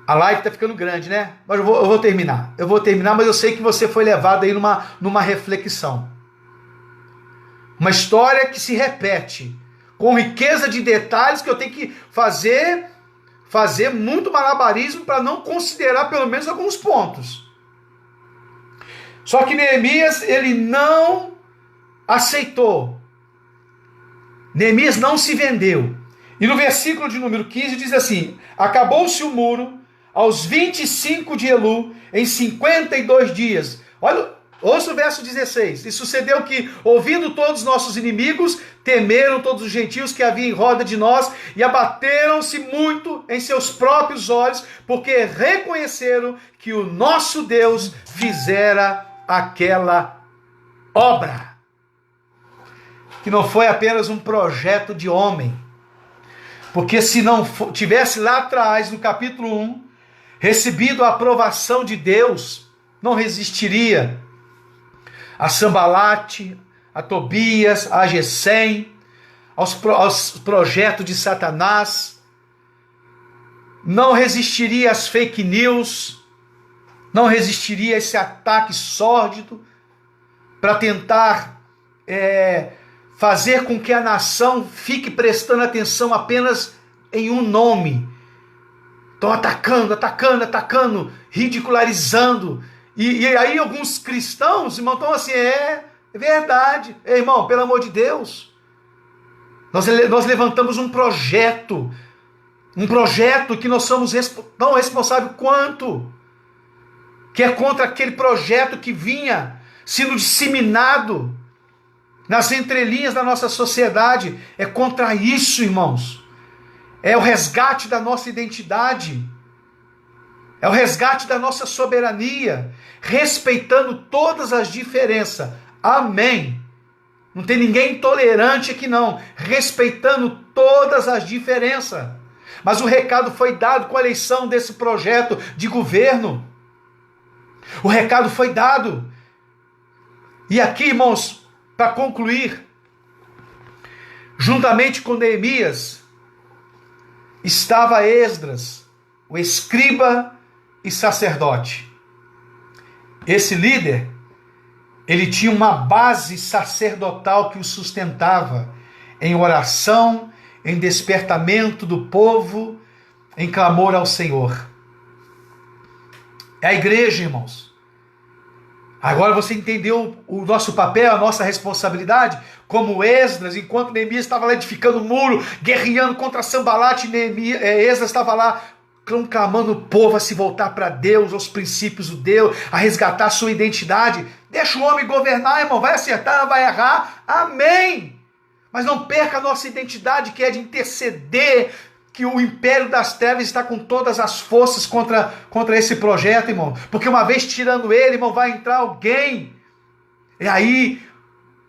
A: A live está ficando grande, né? Mas eu vou terminar. Mas eu sei que você foi levado aí numa reflexão. Uma história que se repete, com riqueza de detalhes, que eu tenho que fazer muito malabarismo para não considerar pelo menos alguns pontos. Só que Neemias, ele não aceitou. Neemias não se vendeu. E no versículo de número 15 diz assim, acabou-se o muro aos 25 de Elu, em 52 dias. Olha Ouça o verso 16. E sucedeu que, ouvindo todos os nossos inimigos, temeram todos os gentios que havia em roda de nós e abateram-se muito em seus próprios olhos, porque reconheceram que o nosso Deus fizera aquela obra. Que não foi apenas um projeto de homem. Porque se não tivesse lá atrás, no capítulo 1, recebido a aprovação de Deus, não resistiria a Sambalate, a Tobias, a Gesem, aos projetos de Satanás, não resistiria às fake news, não resistiria a esse ataque sórdido para tentar fazer com que a nação fique prestando atenção apenas em um nome. Estão atacando, ridicularizando. E aí alguns cristãos, irmão, estão assim, é verdade. Irmão, pelo amor de Deus. Nós levantamos um projeto que nós somos tão responsáveis quanto, que é contra aquele projeto que vinha sendo disseminado nas entrelinhas da nossa sociedade. É contra isso, irmãos. É o resgate da nossa identidade. É o resgate da nossa soberania, respeitando todas as diferenças. Amém. Não tem ninguém intolerante aqui não, respeitando todas as diferenças. Mas o recado foi dado com a eleição desse projeto de governo. O recado foi dado. E aqui, irmãos, para concluir, juntamente com Neemias, estava Esdras, o escriba e sacerdote. Esse líder, ele tinha uma base sacerdotal que o sustentava em oração, em despertamento do povo, em clamor ao Senhor. É a igreja, irmãos. Agora você entendeu o nosso papel, a nossa responsabilidade? Como Esdras, enquanto Neemias estava lá edificando o muro, guerreando contra Sambalate, Esdras estava lá clamando o povo a se voltar para Deus, aos princípios de Deus, a resgatar a sua identidade. Deixa o homem governar, irmão, vai acertar, vai errar, amém. Mas não perca a nossa identidade, que é de interceder, que o império das trevas está com todas as forças contra esse projeto, irmão. Porque uma vez tirando ele, irmão, vai entrar alguém. E aí,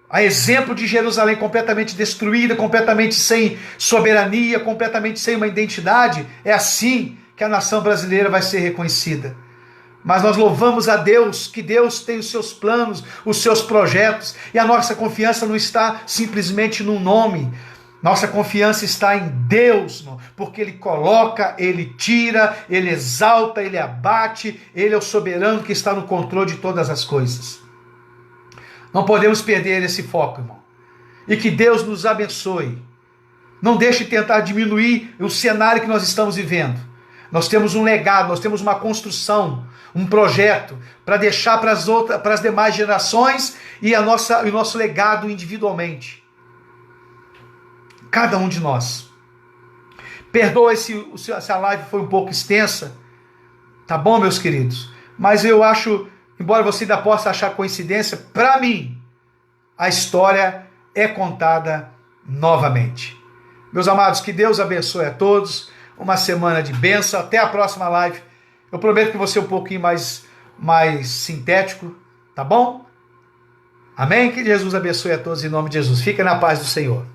A: a exemplo de Jerusalém completamente destruída, completamente sem soberania, completamente sem uma identidade, é assim que a nação brasileira vai ser reconhecida. Mas nós louvamos a Deus, que Deus tem os seus planos, os seus projetos, e a nossa confiança não está simplesmente num nome. Nossa confiança está em Deus, porque Ele coloca, Ele tira, Ele exalta, Ele abate, Ele é o soberano que está no controle de todas as coisas. Não podemos perder esse foco, irmão. E que Deus nos abençoe. Não deixe tentar diminuir o cenário que nós estamos vivendo. Nós temos um legado, nós temos uma construção, um projeto para deixar para as demais gerações e o nosso legado individualmente. Cada um de nós. Perdoa se a live foi um pouco extensa. Tá bom, meus queridos? Mas eu acho, embora você ainda possa achar coincidência, para mim, a história é contada novamente. Meus amados, que Deus abençoe a todos. Uma semana de bênção. Até a próxima live. Eu prometo que vou ser um pouquinho mais sintético. Tá bom? Amém? Que Jesus abençoe a todos em nome de Jesus. Fica na paz do Senhor.